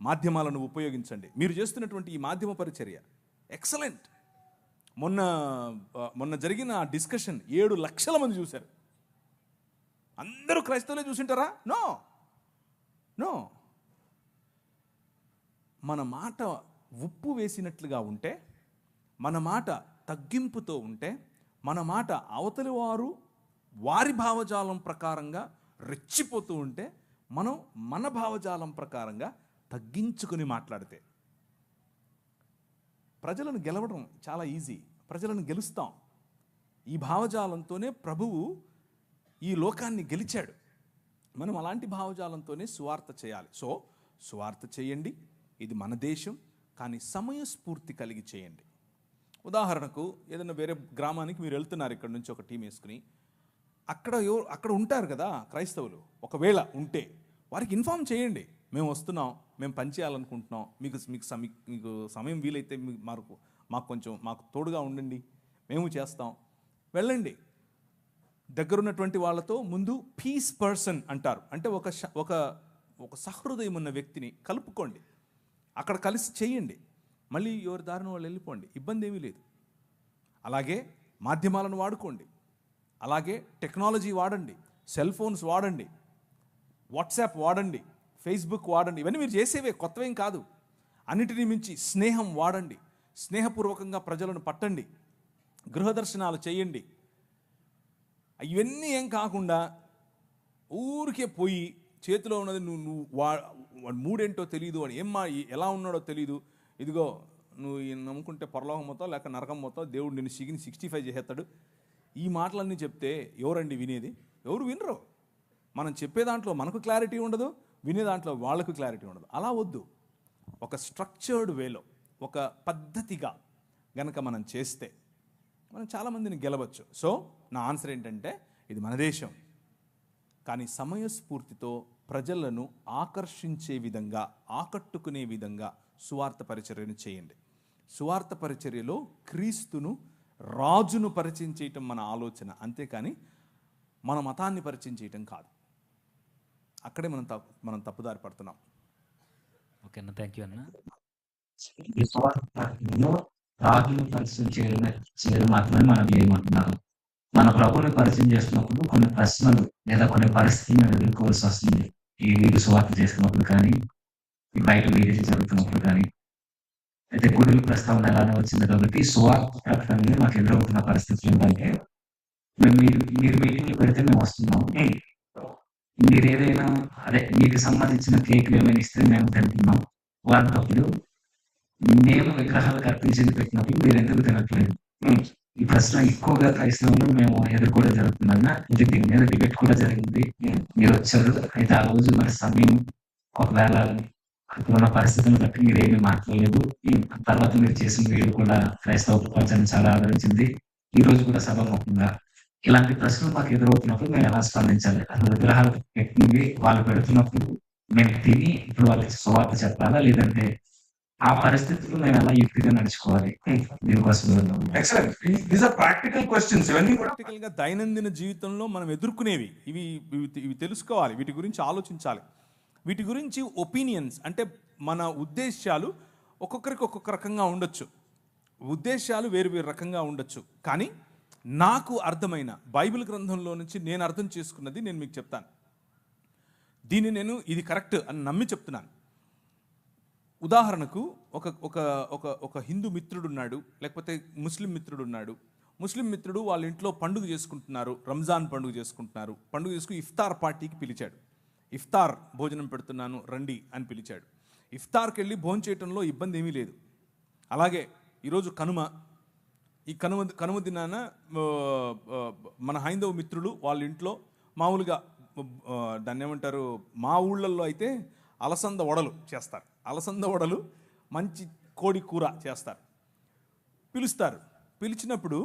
మాధ్యమాలను ఉపయోగించండి. మీరు చేస్తున్నటువంటి ఈ మాధ్యమ పరిచర్య ఎక్సలెంట్. మొన్న జరిగిన డిస్కషన్ 7 లక్షల మంది చూశారు. అందరూ క్రైస్తవులే చూసింటారా? నో. మన మాట ఉప్పు వేసినట్లుగా ఉంటే, మన మాట తగ్గింపుతో ఉంటే, మన మాట అవతలి వారి భావజాలం ప్రకారంగా రెచ్చిపోతూ ఉంటే, మనం మన భావజాలం ప్రకారంగా తగ్గించుకుని మాట్లాడితే ప్రజలను గెలవడం చాలా ఈజీ. ప్రజలను గెలుస్తాం. ఈ భావజాలంతోనే ప్రభువు ఈ లోకాన్ని గెలిచాడు. మనం అలాంటి భావజాలంతోనే సువార్త చేయాలి. సో సువార్త చేయండి, ఇది మన దేశం, కానీ సమయస్ఫూర్తి కలిగి చేయండి. ఉదాహరణకు ఏదైనా వేరే గ్రామానికి మీరు వెళ్తున్నారు, ఇక్కడ నుంచి ఒక టీం వేసుకుని, అక్కడ ఉంటారు కదా క్రైస్తవులు. ఒకవేళ ఉంటే వారికి ఇన్ఫార్మ్ చేయండి, మేము వస్తున్నాం, మేము పనిచేయాలనుకుంటున్నాం, మీకు సమయం వీలైతే మాకు తోడుగా ఉండండి, మేము చేస్తాం, వెళ్ళండి. దగ్గరున్నటువంటి వాళ్ళతో ముందు పీస్ పర్సన్ అంటారు, అంటే ఒక సహృదయం ఉన్న వ్యక్తిని కలుపుకోండి, అక్కడ కలిసి చేయండి, మళ్ళీ ఎవరి దారిన వాళ్ళు వెళ్ళిపోండి, ఇబ్బంది ఏమీ లేదు. అలాగే మాధ్యమాలను వాడుకోండి, అలాగే టెక్నాలజీ వాడండి, సెల్ ఫోన్స్ వాడండి, వాట్సాప్ వాడండి, ఫేస్బుక్ వాడండి. ఇవన్నీ మీరు చేసేవే, కొత్తవేం కాదు. అన్నిటినీ మించి స్నేహం వాడండి, స్నేహపూర్వకంగా ప్రజలను పట్టండి, గృహదర్శనాలు చేయండి. ఇవన్నీ ఏం కాకుండా ఊరికే పోయి చేతిలో ఉన్నది నువ్వు వాడు మూడేంటో తెలియదు, వాడు ఎలా ఉన్నాడో తెలియదు, ఇదిగో నువ్వు నమ్ముకుంటే పరలోకం మొత్తం లేక నరకం మొత్తం, దేవుడు నిన్ను 65 చేసేస్తాడు, ఈ మాటలన్నీ చెప్తే ఎవరండి వినేది? ఎవరు వినరు. మనం చెప్పే దాంట్లో మనకు క్లారిటీ ఉండదు, వినే దాంట్లో వాళ్ళకు క్లారిటీ ఉండదు. అలా వద్దు. ఒక స్ట్రక్చర్డ్ వేలో, ఒక పద్ధతిగా గనక మనం చేస్తే మనం చాలామందిని గెలవచ్చు. సో నా ఆన్సర్ ఏంటంటే, ఇది మన దేశం, కానీ సమయస్ఫూర్తితో ప్రజలను ఆకర్షించే విధంగా, ఆకట్టుకునే విధంగా సువార్త పరిచర్యను చేయండి. సువార్త పరిచర్యలో క్రీస్తును, రాజును పరిచయం చేయటం మన ఆలోచన, అంతేకాని మన మతాన్ని పరిచయం చేయటం కాదు. అక్కడే మనం తప్పుదారి పడుతున్నాం.
ఓకే అన్న, థ్యాంక్ యూ అన్న.
రాజును పరిచయం చేయడం మాత్రమే మనం చేయమంటున్నారు. మన ప్రభుని పరిచయం చేస్తున్నప్పుడు కొన్ని ప్రశ్నలు లేదా కొన్ని పరిస్థితులు మేము ఎదుర్కోవాల్సి వస్తుంది. ఈ వీధి సువార్త చేస్తున్నప్పుడు కానీ, బయట వీధి జరుగుతున్నప్పుడు కానీ, అయితే గుడుల ప్రస్తావన ఎలానే వచ్చింది కాబట్టి సువార్త ప్రకటనలో మాకు ఎదురవుతున్న పరిస్థితులు ఏంటంటే, మీరు మీటింగ్లు పెడితే మేము వస్తున్నాం, మీరు ఏదైనా మీకు సంబంధించిన కేకులు ఏమైనా ఇస్తే మేము తింటున్నాం, వాటినప్పుడు మేము విగ్రహాలకు అర్పించింది పెట్టినప్పుడు మీరు ఎందుకు తినట్లేదు? ఈ ప్రశ్న ఎక్కువగా క్రైస్తవులు మేము ఎదుర్కోవడం జరుగుతుందన్న. ఇది దీని మీద డిబేట్ కూడా జరిగింది. మీరు వచ్చారు, అయితే ఆ రోజు మరి సమయం ఒకవేళ అక్కడున్న పరిస్థితులను బట్టి మీరు ఏమీ మాట్లాడలేదు. తర్వాత మీరు చేసిన వీడియో కూడా క్రైస్తవ ప్రపంచాన్ని చాలా ఆదరించింది. ఈ రోజు కూడా సభాముఖంగా ఇలాంటి ప్రశ్నలు మాకు ఎదురవుతున్నప్పుడు మేము ఎలా స్పందించాలి? అసలు విగ్రహాలు పెట్టినవి వాళ్ళు పెడుతున్నప్పుడు మేము తిని ఇప్పుడు వాళ్ళకి సువార్త చెప్పాలా, లేదంటే ఆ పరిస్థితుల్లో మేము ఎలా యుక్తిగా నడుచుకోవాలి?
ప్రాక్టికల్గా దైనందిన జీవితంలో మనం ఎదుర్కొనేవి ఇవి తెలుసుకోవాలి, వీటి గురించి ఆలోచించాలి. వీటి గురించి ఒపీనియన్స్, అంటే మన ఉద్దేశాలు ఒక్కొక్కరికి ఒక్కొక్క రకంగా ఉండొచ్చు, ఉద్దేశాలు వేరు రకంగా ఉండొచ్చు. కానీ నాకు అర్థమైన బైబిల్ గ్రంథంలో నుంచి నేను అర్థం చేసుకున్నది నేను మీకు చెప్తాను. దీన్ని నేను ఇది కరెక్ట్ అని నమ్మి చెప్తున్నాను. ఉదాహరణకు ఒక హిందూ మిత్రుడు ఉన్నాడు, లేకపోతే ముస్లిం మిత్రుడు ఉన్నాడు. ముస్లిం మిత్రుడు వాళ్ళ ఇంట్లో పండుగ చేసుకుంటున్నారు, రంజాన్ పండుగ చేసుకుంటున్నారు. పండుగ చేసుకుని ఇఫ్తార్ పార్టీకి పిలిచాడు. ఇఫ్తార్ భోజనం పెడుతున్నాను రండి అని పిలిచాడు. ఇఫ్తార్కి వెళ్ళి భోజనం చేయడంలో ఇబ్బంది ఏమీ లేదు. అలాగే ఈరోజు కనుమ. ఈ కనుమ దినాన మన హైందవ మిత్రులు వాళ్ళ ఇంట్లో మామూలుగా దాన్ని ఏమంటారు, మా ఊళ్ళల్లో అయితే అలసంద వడలు చేస్తారు. అలసంద వడలు, మంచి కోడి కూర చేస్తారు. పిలుస్తారు. పిలిచినప్పుడు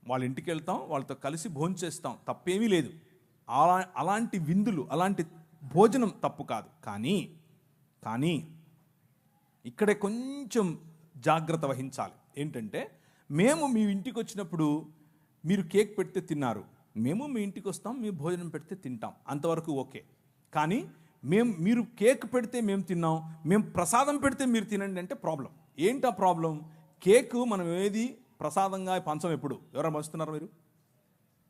వాళ్ళ ఇంటికి వెళ్తాం, వాళ్ళతో కలిసి భోజనం చేస్తాం, తప్పేమీ లేదు. అలాంటి విందులు, అలాంటి భోజనం తప్పు కాదు. కానీ ఇక్కడే కొంచెం జాగ్రత్త వహించాలి. ఏంటంటే, మేము మీ ఇంటికి వచ్చినప్పుడు మీరు కేక్ పెడితే తిన్నారు, మేము మీ ఇంటికి వస్తాం, మీ భోజనం పెడితే తింటాం, అంతవరకు ఓకే. కానీ మీరు కేక్ పెడితే మేము తిన్నాం, మేము ప్రసాదం పెడితే మీరు తినండి అంటే ప్రాబ్లం. ఏంటా ప్రాబ్లం? కేకు మనం ఏది ప్రసాదంగా పంచం. ఎప్పుడు ఎవరైనా పంచుతున్నారు మీరు?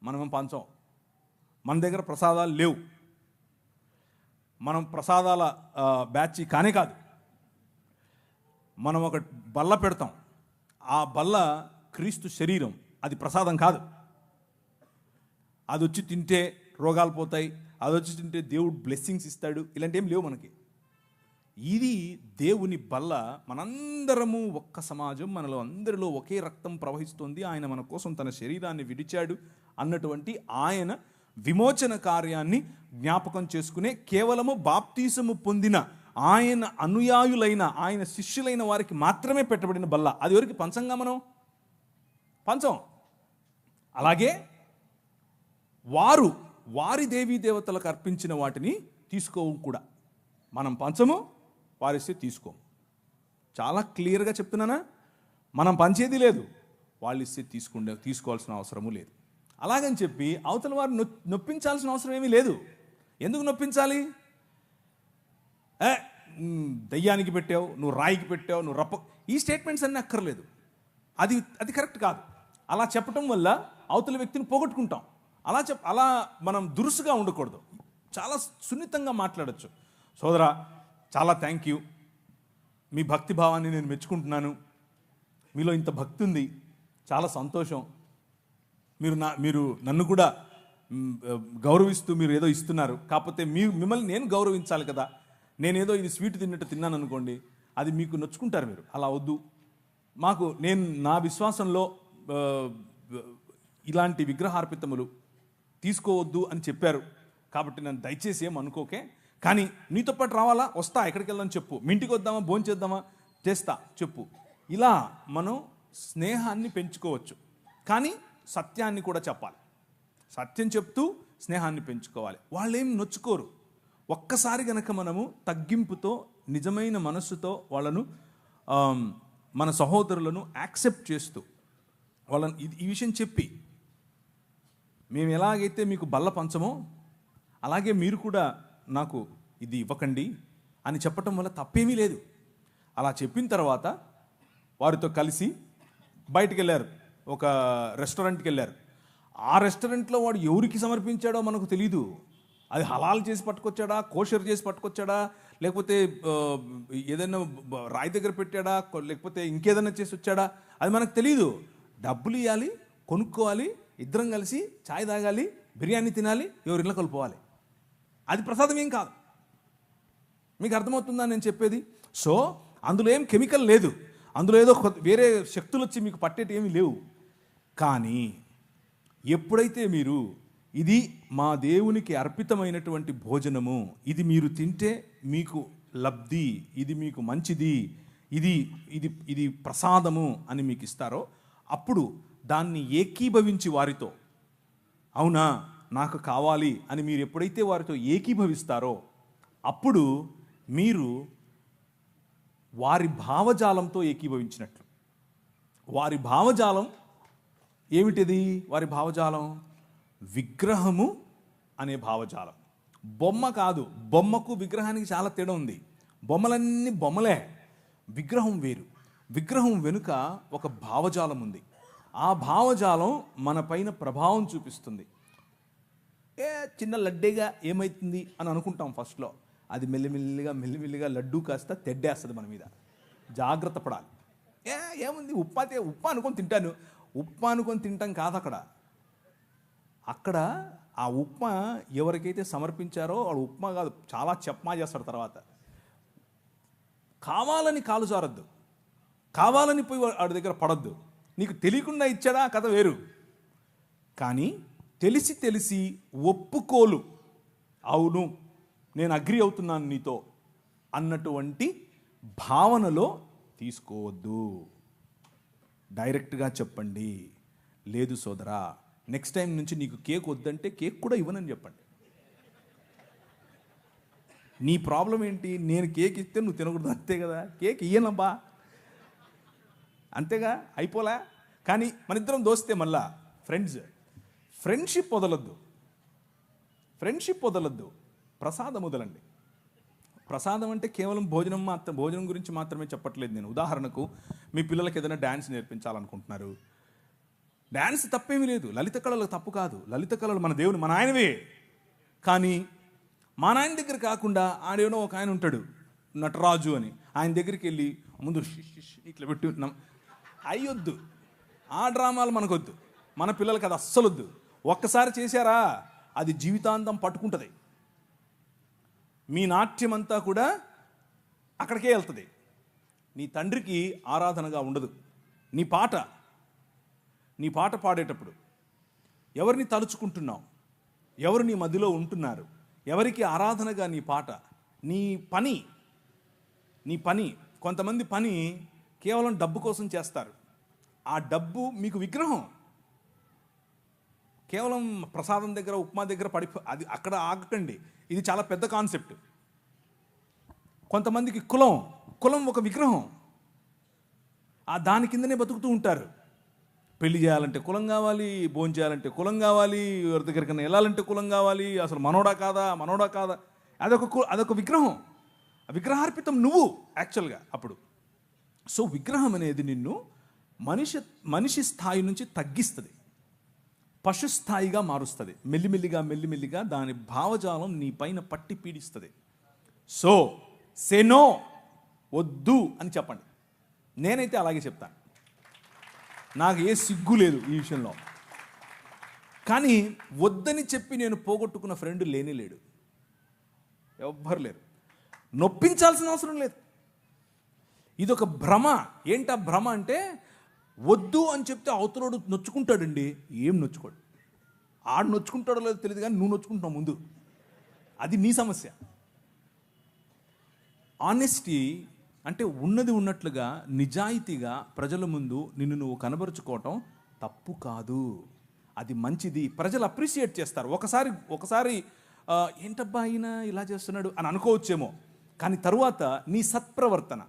మనమేం పంచం. మన దగ్గర ప్రసాదాలు లేవు. మనం ప్రసాదాల బ్యాచ్ కానే కాదు. మనం ఒక బల్ల పెడతాం, ఆ బల్ల క్రీస్తు శరీరం, అది ప్రసాదం కాదు. అది వచ్చి తింటే రోగాలు పోతాయి, అది వచ్చి తింటే దేవుడు బ్లెస్సింగ్స్ ఇస్తాడు, ఇలాంటి ఏం లేవు మనకి. ఇది దేవుని బల్ల. మనందరము ఒక్క సమాజం, మనలో అందరిలో ఒకే రక్తం ప్రవహిస్తుంది. ఆయన మన కోసం తన శరీరాన్ని విడిచాడు అన్నటువంటి ఆయన విమోచన కార్యాన్ని జ్ఞాపకం చేసుకునే, కేవలము బాప్తీసము పొందిన ఆయన అనుయాయులైన, ఆయన శిష్యులైన వారికి మాత్రమే పెట్టబడిన బల్ల. అది ఎవరికి పంచంగా మనం పంచం. అలాగే వారి దేవీ దేవతలకు అర్పించిన వాటిని తీసుకోవు కూడా. మనం పంచము, వారిస్తే తీసుకోము. చాలా క్లియర్గా చెప్తున్నానా? మనం పంచేది లేదు, వాళ్ళు ఇస్తే తీసుకోవాల్సిన అవసరము లేదు. అలాగని చెప్పి అవతల వారు నొప్పించాల్సిన అవసరం ఏమీ లేదు. ఎందుకు నొప్పించాలి? దయ్యానికి పెట్టావు, నువ్వు రాయికి పెట్టావు, నువ్వు రప్ప, ఈ స్టేట్మెంట్స్ అన్నీ అక్కర్లేదు. అది కరెక్ట్ కాదు. అలా చెప్పటం వల్ల అవతల వ్యక్తిని పోగొట్టుకుంటాం. అలా మనం దురుసుగా ఉండకూడదు. చాలా సున్నితంగా మాట్లాడచ్చు. సోదరా, చాలా థ్యాంక్ యూ, మీ భక్తి భావాన్ని నేను మెచ్చుకుంటున్నాను, మీలో ఇంత భక్తి ఉంది, చాలా సంతోషం, మీరు నన్ను కూడా గౌరవిస్తూ మీరు ఏదో ఇస్తున్నారు, కాకపోతే మిమ్మల్ని నేను గౌరవించాలి కదా. నేనేదో ఇది స్వీట్ తిన్నట్టు తిన్నాను అనుకోండి, అది మీకు నొచ్చుకుంటారు మీరు. అలా వద్దు. నేను నా విశ్వాసంలో ఇలాంటి విగ్రహార్పితములు తీసుకోవద్దు అని చెప్పారు, కాబట్టి నన్ను దయచేసి ఏం అనుకోకే. కానీ నీతో పాటు రావాలా? వస్తా. ఎక్కడికి వెళ్దాం చెప్పు, మీ ఇంటికి వద్దామా, భోజనం చేద్దామా, చేస్తా చెప్పు. ఇలా మనం స్నేహాన్ని పెంచుకోవచ్చు. కానీ సత్యాన్ని కూడా చెప్పాలి. సత్యం చెప్తూ స్నేహాన్ని పెంచుకోవాలి. వాళ్ళేం నొచ్చుకోరు. ఒక్కసారి గనక మనము తగ్గింపుతో, నిజమైన మనస్సుతో వాళ్ళను, మన సహోదరులను యాక్సెప్ట్ చేస్తూ వాళ్ళని ఈ విషయం చెప్పి, మేము ఎలాగైతే మీకు బల్ల పంచమో అలాగే మీరు కూడా నాకు ఇది ఇవ్వకండి అని చెప్పటం వల్ల తప్పేమీ లేదు. అలా చెప్పిన తర్వాత వారితో కలిసి బయటికి వెళ్ళారు, ఒక రెస్టారెంట్కి వెళ్ళారు. ఆ రెస్టారెంట్లో వాడు ఎవరికి సమర్పించాడో మనకు తెలీదు. అది హలాల్ చేసి పట్టుకొచ్చాడా, కోషర్ చేసి పట్టుకొచ్చాడా, లేకపోతే ఏదైనా రాయి దగ్గర పెట్టాడా, లేకపోతే ఇంకేదైనా చేసి వచ్చాడా, అది మనకు తెలీదు. డబ్బులు ఇవ్వాలి, కొనుక్కోవాలి, ఇద్దరం కలిసి ఛాయ్ తాగాలి, బిర్యానీ తినాలి, ఎవరిలో కలుపుకోవాలి. అది ప్రసాదం ఏం కాదు. మీకు అర్థమవుతుందా నేను చెప్పేది? సో అందులో ఏం కెమికల్ లేదు, అందులో ఏదో వేరే శక్తులు వచ్చి మీకు పట్టేటి ఏమీ లేవు. కానీ ఎప్పుడైతే మీరు ఇది మా దేవునికి అర్పితమైనటువంటి భోజనము, ఇది మీరు తింటే మీకు లబ్ధి, ఇది మీకు మంచిది, ఇది ప్రసాదము అని మీకు ఇస్తారో, అప్పుడు దాన్ని ఏకీభవించి వారితో, అవునా నాకు కావాలి అని మీరు ఎప్పుడైతే వారితో ఏకీభవిస్తారో, అప్పుడు మీరు వారి భావజాలంతో ఏకీభవించినట్లు. వారి భావజాలం ఏమిటిది? వారి భావజాలం విగ్రహము అనే భావజాలం. బొమ్మ కాదు. బొమ్మకు విగ్రహానికి చాలా తేడా ఉంది. బొమ్మలన్నీ బొమ్మలే, విగ్రహం వేరు. విగ్రహం వెనుక ఒక భావజాలం ఉంది. ఆ భావజాలం మన పైన ప్రభావం చూపిస్తుంది. చిన్న లడ్డేగా ఏమవుతుంది అని అనుకుంటాం ఫస్ట్లో. అది మెల్లిమెల్లిగా లడ్డూ కాస్త తెడ్డేస్తుంది మన మీద. జాగ్రత్త పడాలి. ఏముంది, ఉప్పు అనుకొని తింటాను, ఉప్మా అనుకొని తింటాం కాదు అక్కడ ఆ ఉప్మా ఎవరికైతే సమర్పించారో వాడు ఉప్మా కాదు, చాలా చెప్మా చేస్తాడు తర్వాత. కావాలని కాలు జారద్దు, కావాలని పోయి వాడి దగ్గర పడద్దు. నీకు తెలియకుండా ఇచ్చాడా కథ వేరు, కానీ తెలిసి ఒప్పుకోలు, అవును నేను అగ్రి అవుతున్నాను నీతో అన్నటువంటి భావనలో తీసుకోవద్దు. డైరెక్ట్గా చెప్పండి, లేదు సోదరా నెక్స్ట్ టైం నుంచి నీకు కేక్ వద్దంటే కేక్ కూడా ఇవ్వనని చెప్పండి. నీ ప్రాబ్లం ఏంటి? నేను కేక్ ఇస్తే నువ్వు తినకూడదు, అంతే కదా. కేక్ ఇయ్యనబ్బా, అంతేగా, అయిపోలే. కానీ మన ఇద్దరం దోస్తే మళ్ళా ఫ్రెండ్షిప్ వదలొద్దు, ప్రసాదం వదలండి. ప్రసాదం అంటే కేవలం భోజనం గురించి మాత్రమే చెప్పట్లేదు నేను. ఉదాహరణకు మీ పిల్లలకి ఏదైనా డ్యాన్స్ నేర్పించాలనుకుంటున్నారు, డ్యాన్స్ తప్పేమీ లేదు, లలిత కళలు తప్పు కాదు, లలిత కళలు మన దేవుని మన ఆయనవే. కానీ మా నాయన దగ్గర కాకుండా ఆడేనో ఒక ఆయన ఉంటాడు నటరాజు అని, ఆయన దగ్గరికి వెళ్ళి ముందు ఇట్లా పెట్టి అయ్యొద్దు. ఆ డ్రామాలు మనకొద్దు, మన పిల్లలకి అది అస్సలు వద్దు. ఒక్కసారి చేశారా అది జీవితాంతం పట్టుకుంటుంది. మీ నాట్యం అంతా కూడా అక్కడికే వెళ్తుంది. నీ తండ్రికి ఆరాధనగా ఉండదు. నీ పాట పాడేటప్పుడు ఎవరిని తలుచుకుంటున్నావు, ఎవరు నీ మధ్యలో ఉంటున్నారు, ఎవరికి ఆరాధనగా నీ పాట, నీ పని. కొంతమంది పని కేవలం డబ్బు కోసం చేస్తారు. ఆ డబ్బు మీకు విగ్రహం. కేవలం ప్రసాదం దగ్గర ఉప్మా దగ్గర అది అక్కడ ఆగకండి. ఇది చాలా పెద్ద కాన్సెప్ట్. కొంతమందికి కులం ఒక విగ్రహం. దాని కిందనే బతుకుతూ ఉంటారు. పెళ్లి చేయాలంటే కులం కావాలి, భోజనం చేయాలంటే కులం కావాలి, ఎవరి దగ్గరికైనా వెళ్ళాలంటే కులం కావాలి, అసలు మనోడా కాదా అదొక విగ్రహం. విగ్రహార్పితం నువ్వు యాక్చువల్గా అప్పుడు. సో విగ్రహం అనేది నిన్ను మనిషి స్థాయి నుంచి తగ్గిస్తుంది, పశు స్థాయిగా మారుస్తుంది. మెల్లిమెల్లిగా దాని భావజాలం నీ పైన పట్టి పీడిస్తుంది. సో నో, వద్దు అని చెప్పండి. నేనైతే అలాగే చెప్తాను, నాకు ఏ సిగ్గు లేదు ఈ విషయంలో. కానీ వద్దని చెప్పి నేను పోగొట్టుకున్న ఫ్రెండ్ లేడు, ఎవ్వరు లేరు. నొప్పించాల్సిన అవసరం లేదు. ఇదొక భ్రమ. ఏంటా భ్రమ అంటే, వద్దు అని చెప్తే అవతలోడు నొచ్చుకుంటాడండి. ఏం నొచ్చుకోడు, ఆడు నొచ్చుకుంటాడో లేదో తెలియదు, కానీ నువ్వు నొచ్చుకుంటున్నావు ముందు. అది నీ సమస్య. ఆనెస్టీ అంటే ఉన్నది ఉన్నట్లుగా నిజాయితీగా ప్రజల ముందు నిన్ను నువ్వు కనబరుచుకోవటం తప్పు కాదు, అది మంచిది. ప్రజలు అప్రిషియేట్ చేస్తారు. ఒకసారి ఏంటబ్బా ఆయన ఇలా చేస్తున్నాడు అని అనుకోవచ్చేమో, కానీ తరువాత నీ సత్ప్రవర్తన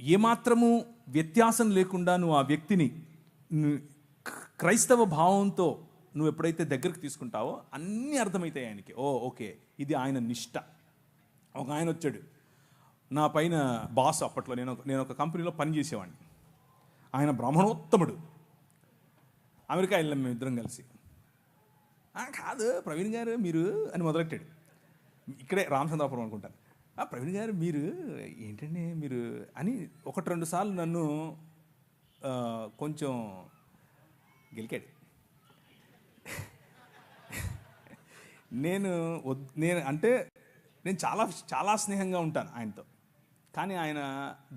ఏమాత్రము వ్యత్యాసం లేకుండా నువ్వు ఆ వ్యక్తిని క్రైస్తవ భావంతో నువ్వు ఎప్పుడైతే దగ్గరికి తీసుకుంటావో అన్నీ అర్థమవుతాయి ఆయనకి. ఓకే, ఇది ఆయన నిష్ట. ఒక ఆయన వచ్చాడు నా పైన, బాస్. అప్పట్లో నేను ఒక కంపెనీలో పనిచేసేవాడిని. ఆయన బ్రాహ్మణోత్తముడు. అమెరికా వెళ్ళాం మేము ఇద్దరం కలిసి. కాదు ప్రవీణ్ గారు మీరు అని మొదలెట్టాడు. ఇక్కడే రామచంద్రాపురం అనుకుంటాను. ప్రవీణ్ గారు మీరు ఏంటండి మీరు అని 1-2 సార్లు నన్ను కొంచెం గెలికాడు. నేను అంటే నేను చాలా చాలా స్నేహంగా ఉంటాను ఆయనతో, కానీ ఆయన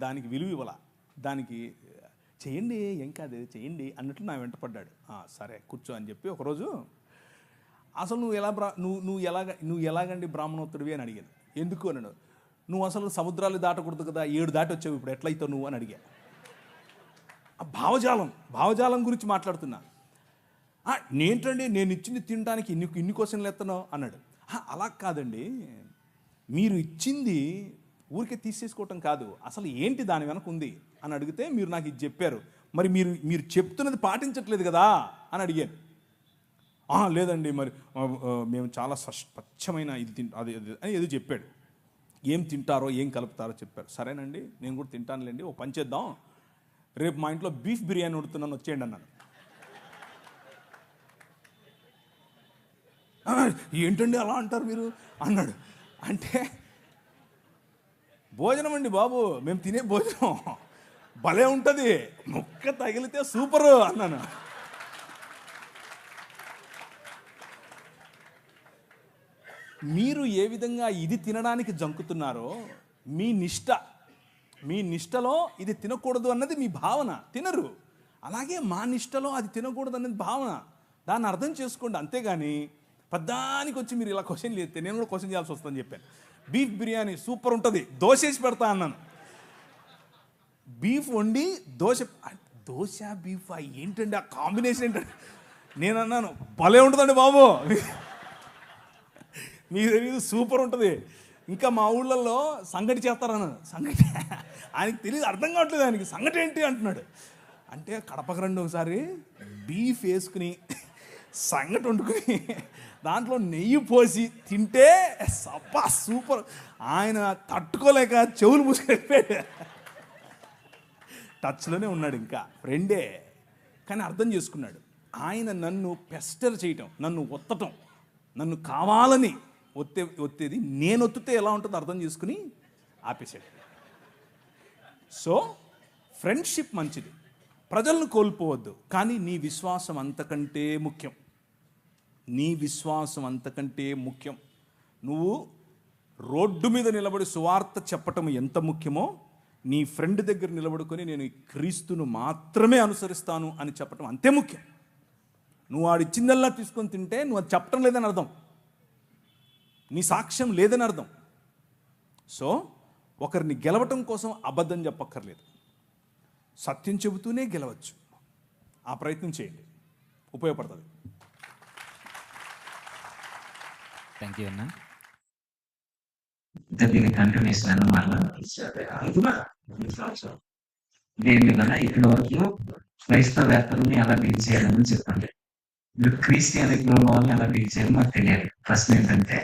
దానికి విలువ ఇవ్వాల. దానికి చేయండి, ఏం కాదు చేయండి అన్నట్లు నా వెంట పడ్డాడు. సరే కూర్చో అని చెప్పి ఒకరోజు, అసలు నువ్వు ఎలాగండి బ్రాహ్మణోత్తడివి అని అడిగాను. ఎందుకు అన్నాడు. నువ్వు అసలు సముద్రాలు దాటకూడదు కదా, 7 దాటి వచ్చావు, ఇప్పుడు ఎట్లయితావు నువ్వు అని అడిగా. భావజాలం గురించి మాట్లాడుతున్నా. నేంటండి నేను ఇచ్చింది తినడానికి ఇన్ని క్వశ్చన్లు ఎత్తనావు అన్నాడు. అలా కాదండి, మీరు ఇచ్చింది ఊరికే తీసేసుకోవటం కాదు, అసలు ఏంటి దాని వెనక ఉంది అని అడిగితే మీరు నాకు ఇది చెప్పారు, మరి మీరు చెప్తున్నది పాటించట్లేదు కదా అని అడిగాను. లేదండి మరి మేము చాలా స్వచ్ఛమైన ఇది అది అని ఏదో చెప్పాడు. ఏం తింటారో ఏం కలుపుతారో చెప్పారు. సరేనండి నేను కూడా తింటానులేండి, ఓ పని చేద్దాం, రేపు మా ఇంట్లో బీఫ్ బిర్యానీ వండుతున్నాను వచ్చేయండి అన్నాను. ఏంటండి అలా అంటారు మీరు అన్నాడు. అంటే భోజనం అండి బాబు, మేము తినే భోజనం, భలే ఉంటుంది, ముక్క తగిలితే సూపరు అన్నాను. మీరు ఏ విధంగా ఇది తినడానికి జంకుతున్నారో మీ నిష్టలో ఇది తినకూడదు అన్నది మీ భావన, తినరు. అలాగే మా నిష్టలో అది తినకూడదు అన్నది భావన, దాన్ని అర్థం చేసుకోండి. అంతేగాని పద్దానికి వచ్చి మీరు ఇలా క్వశ్చన్ చేస్తే నేను కూడా క్వశ్చన్ చేయాల్సి వస్తుందని చెప్పాను. బీఫ్ బిర్యానీ సూపర్ ఉంటుంది, దోశ వేసి పెడతా అన్నాను. బీఫ్ వండి దోశ బీఫ్ ఏంటండి ఆ కాంబినేషన్ ఏంటంటే, నేను అన్నాను భలే ఉంటుందండి బాబు, మీకు తెలియదు సూపర్ ఉంటుంది. ఇంకా మా ఊళ్ళల్లో సంగటి చేస్తారన్నాను. సంగటి ఆయనకి తెలియదు, అర్థం కావట్లేదు ఆయనకి, సంగటి ఏంటి అంటున్నాడు. అంటే కడపకు రండి ఒకసారి, బీఫ్ వేసుకుని సంగటి వండుకుని దాంట్లో నెయ్యి పోసి తింటే సబ్బా సూపర్. ఆయన తట్టుకోలేక చెవులు మూసుకెళ్ళిపోయాడు. టచ్లోనే ఉన్నాడు, ఇంకా ఫ్రెండే, కానీ అర్థం చేసుకున్నాడు. ఆయన నన్ను పెస్టర్ చేయటం, నన్ను ఒత్తటం, నన్ను కావాలని ఒత్తేది నేను ఒత్తితే ఎలా ఉంటుందో అర్థం చేసుకుని ఆపేశాడు. సో ఫ్రెండ్షిప్ మంచిది, ప్రజలను కోల్పోవద్దు, కానీ నీ విశ్వాసం అంతకంటే ముఖ్యం. నీ విశ్వాసం అంతకంటే ముఖ్యం. నువ్వు రోడ్డు మీద నిలబడి సువార్త చెప్పటం ఎంత ముఖ్యమో, నీ ఫ్రెండ్ దగ్గర నిలబడుకొని నేను క్రీస్తును మాత్రమే అనుసరిస్తాను అని చెప్పటం అంతే ముఖ్యం. నువ్వు ఆడిచ్చిందల్లా తీసుకొని తింటే నువ్వు అది చెప్పటం లేదని అర్థం, నీ సాక్ష్యం లేదని అర్థం. సో ఒకరిని గెలవటం కోసం అబద్ధం చెప్పక్కర్లేదు, సత్యం చెబుతూనే గెలవచ్చు. ఆ ప్రయత్నం చేయండి, ఉపయోగపడుతుంది.
థ్యాంక్ యూ అన్న.
దీని కంటిన్యూషన్ అన్నమాట. దేని వల్ల ఇప్పటి వరకు క్రైస్తవేత్తలని ఎలా డీల్ చేయాలని చెప్పండి, మీరు క్రిస్టియానిటీలో వాళ్ళని ఎలా డీల్ చేయాలి మాకు తెలియాలి. ప్రశ్న ఏంటంటే,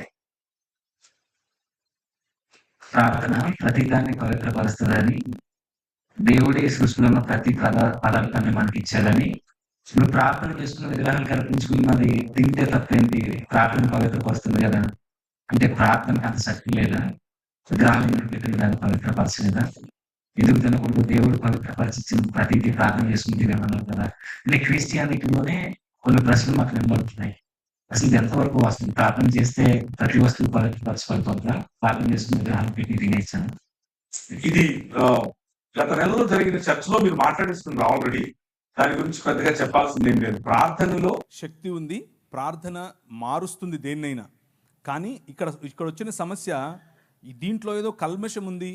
ప్రార్థన ప్రతిదాన్ని పవిత్రపరుస్తుందని, దేవుడే సృష్టిలో ఉన్న ప్రతి పదార్థాన్ని మనకి ఇచ్చాడని, ఇప్పుడు ప్రార్థన చేసుకున్న విగ్రహాలు కల్పించుకుని మరి తింటే తప్పేంటి, ప్రార్థన పవిత్రపరుస్తుంది కదా అంటే ప్రార్థనకు అంత శక్తి లేదా, విగ్రహాలను పెట్టిన దాన్ని పవిత్రపరచలేదా, ఎందుకు తినకూడదు, దేవుడు పవిత్రపరిచిన ప్రతిదీ ప్రార్థన చేసుకుని తినమన్నారు కదా. అంటే క్రిస్టియానిటీలోనే కొన్ని ప్రశ్నలు మాకు నిలబడుతున్నాయి. అసలు ఇది ఎంతవరకు వస్తుంది, ప్రార్థన చేస్తే ప్రతి వస్తువు పవిత్రపరచబడుతుందా, ప్రార్థన చేసుకుని విగ్రహాలు పెట్టి తినేసాను.
ఇది గత నెలలో జరిగిన చర్చలో మీరు మాట్లాడేస్తున్నారు ఆల్రెడీ, దాని గురించి పెద్దగా చెప్పాల్సింది ఏం లేదు. ప్రార్థనలో
శక్తి ఉంది, ప్రార్థన మారుస్తుంది దేన్నైనా. కానీ ఇక్కడ వచ్చిన సమస్య, దీంట్లో ఏదో కల్మషం ఉంది,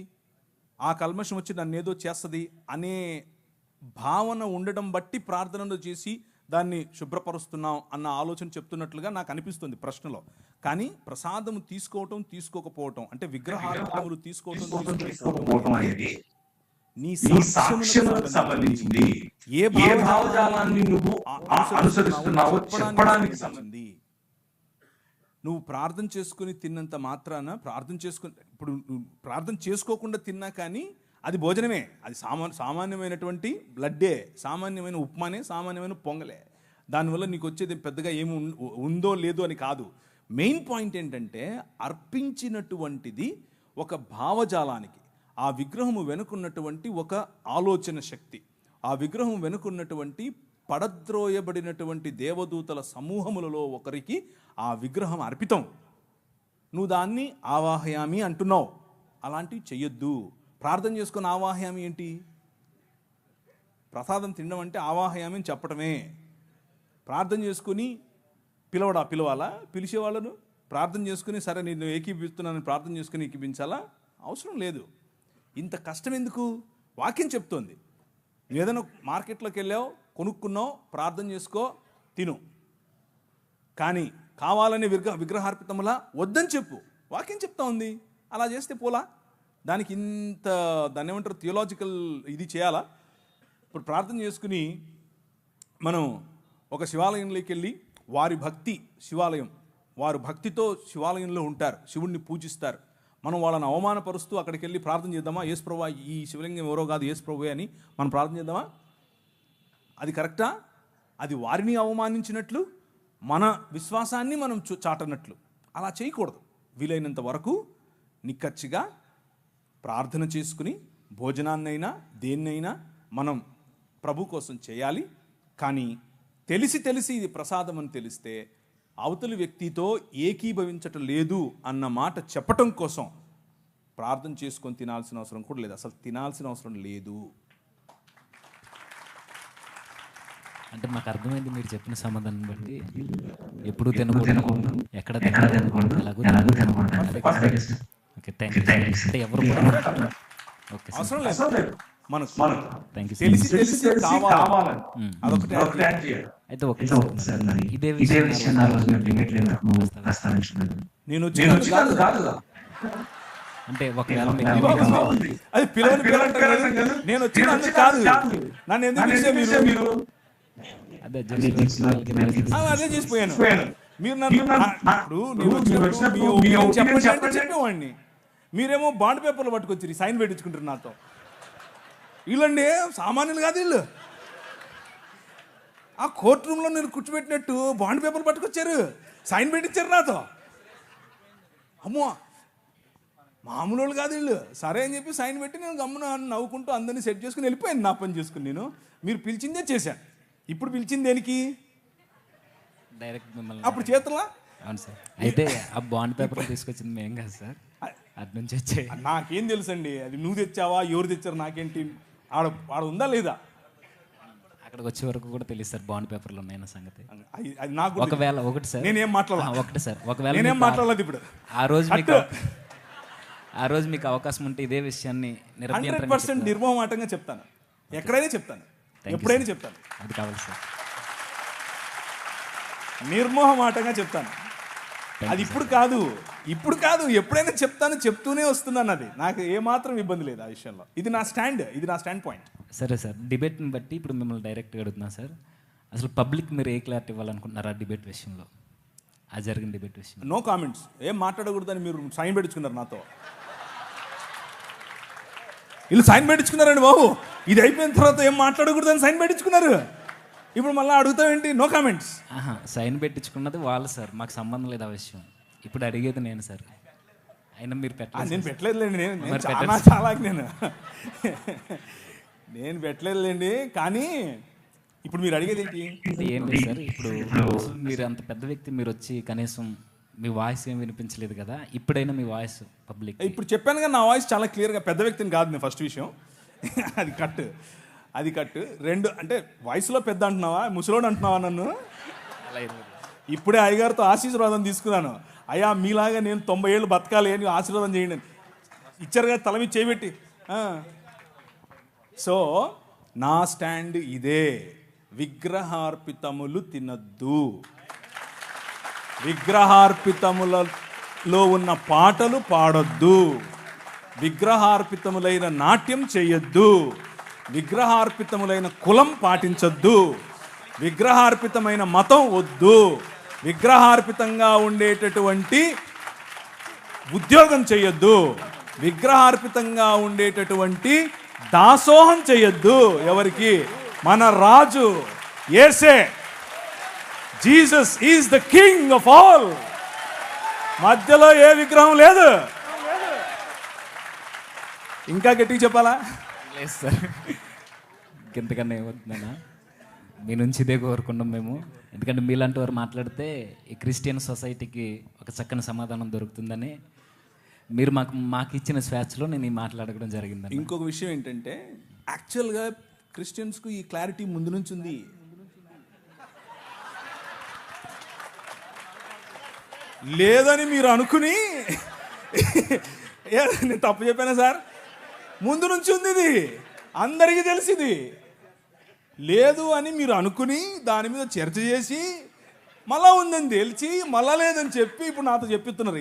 ఆ కల్మషం వచ్చి నన్ను ఏదో చేస్తుంది అనే భావన ఉండడం బట్టి ప్రార్థనలో చేసి దాన్ని శుభ్రపరుస్తున్నాం అన్న ఆలోచన చెప్తున్నట్లుగా నాకు అనిపిస్తుంది ప్రశ్నలో. కానీ ప్రసాదము తీసుకోకపోవటం అంటే విగ్రహాలు తీసుకోవటం
అనేది
నీ
సాక్ష్యములకు సంబంధించింది. ఏ భావజాలాన్ని నువ్వు అనుసరిస్తున్నావో చెప్పడానికి సంబంధించింది.
నువ్వు ప్రార్థన చేసుకుని తిన్నంత మాత్రాన ఇప్పుడు ప్రార్థన చేసుకోకుండా తిన్నా కానీ అది భోజనమే, అది సామాన్యమైనటువంటి బ్లడ్డే, సామాన్యమైన ఉప్మానే, సామాన్యమైన పొంగలే. దానివల్ల నీకు వచ్చేది పెద్దగా ఏమి ఉందో లేదో అని కాదు. మెయిన్ పాయింట్ ఏంటంటే, అర్పించినటువంటిది ఒక భావజాలానికి, ఆ విగ్రహము వెనుకున్నటువంటి ఒక ఆలోచన శక్తి, ఆ విగ్రహం వెనుకున్నటువంటి పడద్రోయబడినటువంటి దేవదూతల సమూహములలో ఒకరికి ఆ విగ్రహం అర్పితం. నువ్వు దాన్ని ఆవాహయామి అంటున్నావు, అలాంటివి చెయ్యొద్దు. ప్రార్థన చేసుకుని ఆవాహయామి ఏంటి? ప్రసాదం తినడం అంటే ఆవాహయామి అని చెప్పటమే. ప్రార్థన చేసుకుని పిలవాలా? పిలిచేవాళ్ళను ప్రార్థన చేసుకుని సరే నేను ఏకీపిస్తున్నాను ప్రార్థన చేసుకుని ఏకీపించాలా? అవసరం లేదు. ఇంత కష్టం ఎందుకు? వాక్యం చెప్తోంది. నువ్వు ఏదైనా మార్కెట్లోకి వెళ్ళావు, కొనుక్కున్నావు, ప్రార్థన చేసుకో, తిను. కానీ కావాలని విగ్రహార్పితములా వద్దని చెప్పు, వాక్యం చెప్తా ఉంది. అలా చేస్తే పోలా? దానికి దాన్ని ఏమంటారు, థియోలాజికల్ ఇది చేయాలా? ఇప్పుడు ప్రార్థన చేసుకుని మనం ఒక శివాలయంలోకి వెళ్ళి వారు భక్తితో శివాలయంలో ఉంటారు, శివుణ్ణి పూజిస్తారు. మనం వాళ్ళని అవమానపరుస్తూ అక్కడికి వెళ్ళి ప్రార్థన చేద్దామా? యేసు ప్రభువా, ఈ శివలింగం ఎవరో కాదు, యేసు ప్రభువే అని మనం ప్రార్థన చేద్దామా? అది కరెక్టా? అది వారిని అవమానించినట్లు, మన విశ్వాసాన్ని మనం చాటనట్లు. అలా చేయకూడదు. వీలైనంత వరకు నిక్కచ్చిగా ప్రార్థన చేసుకుని భోజనాన్నైనా దేన్నైనా మనం ప్రభు కోసం చేయాలి. కానీ తెలిసి తెలిసి ఇది ప్రసాదం అని తెలిస్తే అవతలి వ్యక్తితో ఏకీభవించటం లేదు అన్న మాట చెప్పటం కోసం ప్రార్థన చేసుకొని తినాల్సిన అవసరం కూడా లేదు. అసలు తినాల్సిన అవసరం లేదు.
అంటే మాకు అర్థమైంది మీరు చెప్పిన సమాధానం బట్టి. ఎప్పుడు తినకూడదు, ఎక్కడ
తినకూడదు, ఎలాగో తినకూడదు.
Okay, thank you. అంటే ఎవరు కూడా ఓకే సార్,
అవసరం లేదు. మనకు
థ్యాంక్ యూ.
తెలిసి తెలిసి కావాలి. అదొకటి
అయితే ఓకే
ఒకసారి మరి
ఇదే
ఇదే విషయం ఆ రోజు మీరు డిబేట్లో ఎందుకు ప్రస్తావించలేదు?
నేను వచ్చినది కాదు.
అంటే ఒకవేళ
అది పిల్లలు నేను వచ్చినందుకు కాదు. నన్ను ఎందుకు పిలిస్తే మీరు?
అదే
అదే చేసిపోయాను. మీరు నన్ను ఇప్పుడు నేను వచ్చినప్పుడు మీ ఒపీనియన్ చెప్పేవాడిని. మీరేమో బాండ్ పేపర్లు పట్టుకొచ్చి సైన్ పెట్టించుకుంటారు నాతో. వీళ్ళండి సామాన్యులు కాదు వీళ్ళు. ఆ కోర్టు రూమ్లో నేను కూర్చోబెట్టినట్టు బాండ్ పేపర్లు పట్టుకొచ్చారు, సైన్ పెట్టించారు నాతో. అమ్మో, మామూలు వాళ్ళు కాదు వీళ్ళు. సరే అని చెప్పి సైన్ పెట్టి నేను గమ్మున నవ్వుకుంటూ అందరినీ సెట్ చేసుకుని వెళ్ళిపోయాను. నా పని చేసుకుని నేను మీరు పిలిచిందే చేశాను. ఇప్పుడు పిలిచింది దేనికి?
డైరెక్ట్ మిమ్మల్ని.
అప్పుడు చేతులా?
అవును సార్. అయితే ఆ బాండ్ పేపర్ తీసుకొచ్చింది మేము కాదు సార్, అటు నుంచి వచ్చాయి.
నాకేం తెలుసండి అది నువ్వు తెచ్చావా ఎవరు తెచ్చారు నాకేంటి? ఆడ ఉందా లేదా?
అక్కడికి వచ్చే వరకు కూడా తెలియదు సార్ బాండ్ పేపర్లు ఉన్నాయన్న సంగతి.
అది నాకు
ఒకవేళ ఒకటి సార్
నేనేం మాట్లాడాలి?
ఒకటి సార్, ఒకవేళ
నేనేం మాట్లాడలేదు ఇప్పుడు.
ఆ రోజు మీకు అవకాశం ఉంటే ఇదే విషయాన్ని
100% నిర్మోహమాటంగా చెప్తాను. ఎక్కడైనా చెప్తాను, ఎప్పుడైనా చెప్తాను.
అది కావాలి సార్,
నిర్మోహమాటంగా చెప్తాను. అది ఇప్పుడు కాదు, ఎప్పుడైనా చెప్తాను, చెప్తూనే వస్తున్నాను. అది నాకు ఏమాత్రం ఇబ్బంది లేదు ఆ విషయంలో. ఇది నా స్టాండ్ పాయింట్.
సరే సార్, డిబేట్ని బట్టి ఇప్పుడు మిమ్మల్ని డైరెక్ట్గా అడుగుతున్నా సార్. అసలు పబ్లిక్ మీరు ఏ క్లారిటీ ఇవ్వాలనుకుంటున్నారు ఆ డిబేట్ విషయంలో, ఆ జరిగిన డిబేట్ విషయంలో?
No comments. ఏం మాట్లాడకూడదని మీరు సైన్ పెట్టించుకున్నారు నాతో. వీళ్ళు సైన్ పెట్టించుకున్నారండి బాబు. ఇది అయిపోయిన తర్వాత ఏం మాట్లాడకూడదని సైన్ పెట్టించుకున్నారు. ఇప్పుడు మళ్ళీ అడుగుతావేంటి? No comments.
సైన్ పెట్టించుకున్నది వాళ్ళు సార్, మాకు సంబంధం లేదు ఆ విషయం. ఇప్పుడు అడిగేది నేను సార్. అయినా మీరు
నేను పెట్టలేదులేండి. నేను పెట్టలేదులేండి. కానీ ఇప్పుడు మీరు అడిగేది ఏంటి?
ఏం లేదు సార్. ఇప్పుడు మీరు అంత పెద్ద వ్యక్తి, మీరు వచ్చి కనీసం మీ వాయిస్ ఏం వినిపించలేదు కదా, ఇప్పుడైనా మీ వాయిస్ పబ్లిక్.
ఇప్పుడు చెప్పాను కదా, నా వాయిస్ చాలా క్లియర్గా పెద్ద వ్యక్తిని కాదు నేను. ఫస్ట్ విషయం అది కట్. రెండు అంటే వయసులో పెద్ద అంటున్నావా, ముసలోడు అంటున్నావా నన్ను? ఇప్పుడే అయ్యగారితో ఆశీర్వాదం తీసుకున్నాను. అయ్యా మీలాగా నేను 90 ఏళ్ళు బతకాలి అని ఆశీర్వాదం చేయండి. ఇచ్చారు కదా తల మీద చేయబెట్టి. సో నా స్టాండ్ ఇదే. విగ్రహార్పితములు తినద్దు. విగ్రహార్పితములలో ఉన్న పాటలు పాడొద్దు. విగ్రహార్పితములైన నాట్యం చేయొద్దు. విగ్రహార్పితములైన కులం పాటించొద్దు. విగ్రహార్పితమైన మతం వద్దు. విగ్రహార్పితంగా ఉండేటటువంటి ఉద్యోగం చేయొద్దు. విగ్రహార్పితంగా ఉండేటటువంటి దాసోహం చేయొద్దు. ఎవరికి? మన రాజు యేసే. Jesus is the king of all. మధ్యలో ఏ విగ్రహం లేదు. ఇంకా గట్టిగా చెప్పాలా?
లేదు సార్, ఇంతకన్నా ఏమవుతుందన్నా, మీ నుంచి ఇదే కోరుకున్నాం మేము. ఎందుకంటే మీలాంటి వారు మాట్లాడితే ఈ క్రిస్టియన్ సొసైటీకి ఒక చక్కని సమాధానం దొరుకుతుందని మీరు మాకు ఇచ్చిన స్వేచ్ఛలో నేను ఈ మాట్లాడడం జరిగిందని.
ఇంకొక విషయం ఏంటంటే, యాక్చువల్గా క్రిస్టియన్స్కు ఈ క్లారిటీ ముందు నుంచి ఉంది. లేదని మీరు అనుకుని నేను తప్పు చెప్పానా సార్? ముందు నుంచి ఉంది, ఇది అందరికీ తెలిసింది. లేదు అని మీరు అనుకుని దాని మీద చర్చ చేసి మళ్ళా ఉందని తెలిసి మళ్ళా లేదని చెప్పి ఇప్పుడు నాతో చెప్పిస్తున్నారు.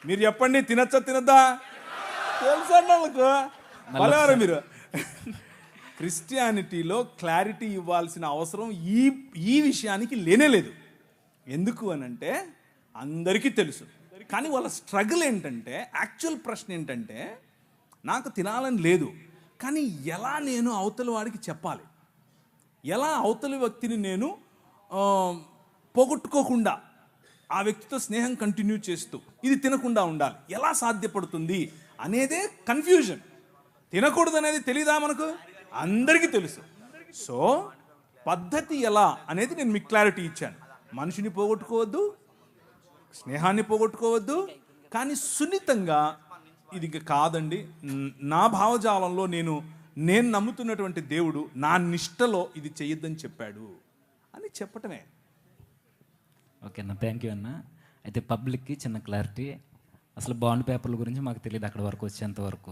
మీరు చెప్పండి, తినచ్చా తినద్దా? తెలుసండి వాళ్ళకు. మళ్ళీ మీరు క్రిస్టియానిటీలో క్లారిటీ ఇవ్వాల్సిన అవసరం ఈ విషయానికి లేనే లేదు. ఎందుకు అనంటే అందరికీ తెలుసు. కానీ వాళ్ళ స్ట్రగుల్ ఏంటంటే, యాక్చువల్ ప్రశ్న ఏంటంటే, నాకు తినాలని లేదు కానీ ఎలా నేను అవతలి వాడికి చెప్పాలి, ఎలా అవతలి వ్యక్తిని నేను పోగొట్టుకోకుండా ఆ వ్యక్తితో స్నేహం కంటిన్యూ చేస్తూ ఇది తినకుండా ఉండాలి, ఎలా సాధ్యపడుతుంది అనేదే కన్ఫ్యూజన్. తినకూడదు అనేది తెలీదా మనకు? అందరికీ తెలుసు. సో పద్ధతి ఎలా అనేది నేను మీకు క్లారిటీ ఇచ్చాను. మనిషిని పోగొట్టుకోవద్దు, స్నేహాన్ని పోగొట్టుకోవద్దు, కానీ సున్నితంగా ఇది ఇంక కాదండి, నా భావజాలంలో నేను నమ్ముతున్నటువంటి దేవుడు నా నిష్టలో ఇది చెయ్యొద్దని చెప్పాడు అని చెప్పటమే.
ఓకే అన్న, థ్యాంక్ యూ అన్న. అయితే పబ్లిక్కి చిన్న క్లారిటీ, అసలు బాండ్ పేపర్ల గురించి మాకు తెలియదు అక్కడ వరకు వచ్చేంత వరకు.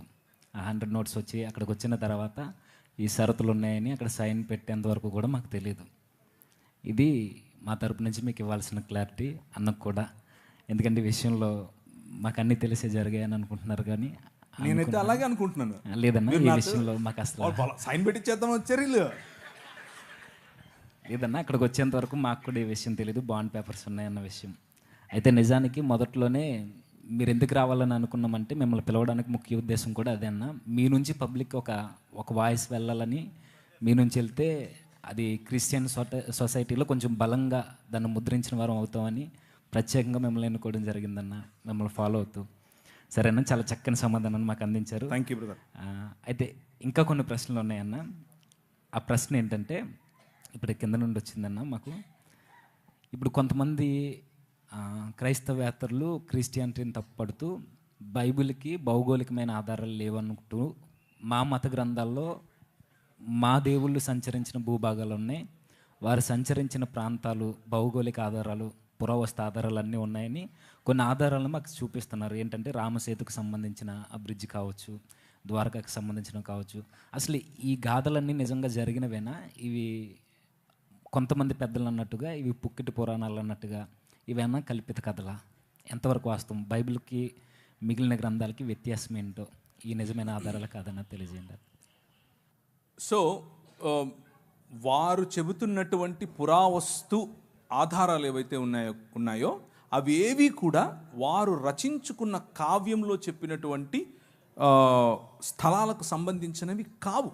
100 నోట్స్ వచ్చి అక్కడికి వచ్చిన తర్వాత ఈ షరతులు ఉన్నాయని అక్కడ సైన్ పెట్టేంత వరకు కూడా మాకు తెలియదు. ఇది మా తరపు నుంచి మీకు ఇవ్వాల్సిన క్లారిటీ అన్నకు కూడా. ఎందుకంటే ఈ విషయంలో మాకు అన్నీ తెలిసే జరిగాయని అనుకుంటున్నారు, కానీ
నేనైతే అలాగే అనుకుంటున్నాను.
లేదన్నా, ఈ విషయంలో మాకు అసలు
సైన్ పెట్టించేద్దాం వచ్చారు వీళ్ళు.
లేదన్నా, అక్కడికి వచ్చేంత వరకు మాకు కూడా ఈ విషయం తెలియదు, బాండ్ పేపర్స్ ఉన్నాయన్న విషయం. అయితే నిజానికి మొదట్లోనే మీరు ఎందుకు రావాలని అనుకున్నామంటే మిమ్మల్ని పిలవడానికి ముఖ్య ఉద్దేశం కూడా అదే అన్న. మీ నుంచి పబ్లిక్ ఒక వాయిస్ వెళ్ళాలని, మీ నుంచి వెళ్తే అది క్రిస్టియన్ సొసైటీలో కొంచెం బలంగా దాన్ని ముద్రించిన వారం అవుతామని ప్రత్యేకంగా మిమ్మల్ని ఎన్నుకోవడం జరిగిందన్న, మిమ్మల్ని ఫాలో అవుతూ. సరేనా, చాలా చక్కని సమాధానాన్ని మాకు అందించారు.
Thank you brother.
అయితే ఇంకా కొన్ని ప్రశ్నలు ఉన్నాయన్న. ఆ ప్రశ్న ఏంటంటే, ఇప్పుడు కింద నుండి వచ్చిందన్న మాకు. ఇప్పుడు కొంతమంది క్రైస్తవేత్తరులు క్రిస్టియానిటీని తప్పుపడుతూ బైబిల్కి భౌగోళికమైన ఆధారాలు లేవనుకుంటూ మా మత గ్రంథాల్లో మా దేవుళ్ళు సంచరించిన భూభాగాలు ఉన్నాయి, వారు సంచరించిన ప్రాంతాలు భౌగోళిక ఆధారాలు పురావస్తు ఆధారాలు అన్నీ ఉన్నాయని కొన్ని ఆధారాలను మాకు చూపిస్తున్నారు. ఏంటంటే రామసేతుకు సంబంధించిన ఆ బ్రిడ్జ్ కావచ్చు, ద్వారకాకు సంబంధించిన కావచ్చు. అసలు ఈ గాథలన్నీ నిజంగా జరిగినవేనా? ఇవి కొంతమంది పెద్దలు అన్నట్టుగా ఇవి పుక్కిటి పురాణాలు అన్నట్టుగా ఇవేనా కల్పిత కథలా? ఎంతవరకు వాస్తవం? బైబిల్కి మిగిలిన గ్రంథాలకి వ్యత్యాసం ఏంటో ఈ నిజమైన ఆధారాలు కాదన్నా తెలియజేయండి.
సో వారు చెబుతున్నటువంటి పురావస్తు ఆధారాలు ఏవైతే ఉన్నాయో అవి ఏవి కూడా వారు రచించుకున్న కావ్యంలో చెప్పినటువంటి స్థలాలకు సంబంధించినవి కావు,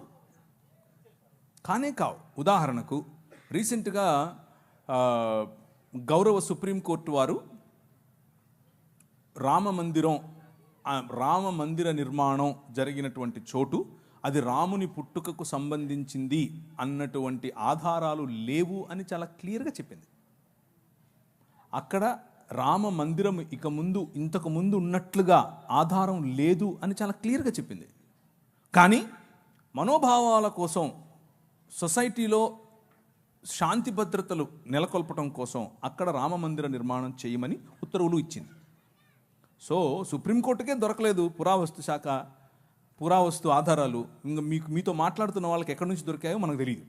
కానే కావు. ఉదాహరణకు రీసెంట్గా గౌరవ సుప్రీంకోర్టు వారు రామ మందిర నిర్మాణం జరిగినటువంటి చోటు అది రాముని పుట్టుకకు సంబంధించింది అన్నటువంటి ఆధారాలు లేవు అని చాలా క్లియర్గా చెప్పింది. అక్కడ రామ మందిరం ఇంతకు ముందు ఉన్నట్లుగా ఆధారం లేదు అని చాలా క్లియర్గా చెప్పింది. కానీ మనోభావాల కోసం సొసైటీలో శాంతి భద్రతలు నెలకొల్పడం కోసం అక్కడ రామ మందిర నిర్మాణం చేయమని ఉత్తర్వులు ఇచ్చింది. సో సుప్రీంకోర్టుకే దొరకలేదు పురావస్తు ఆధారాలు. ఇంకా మీతో మాట్లాడుతున్న వాళ్ళకి ఎక్కడి నుంచి దొరికాయో మనకు తెలియదు.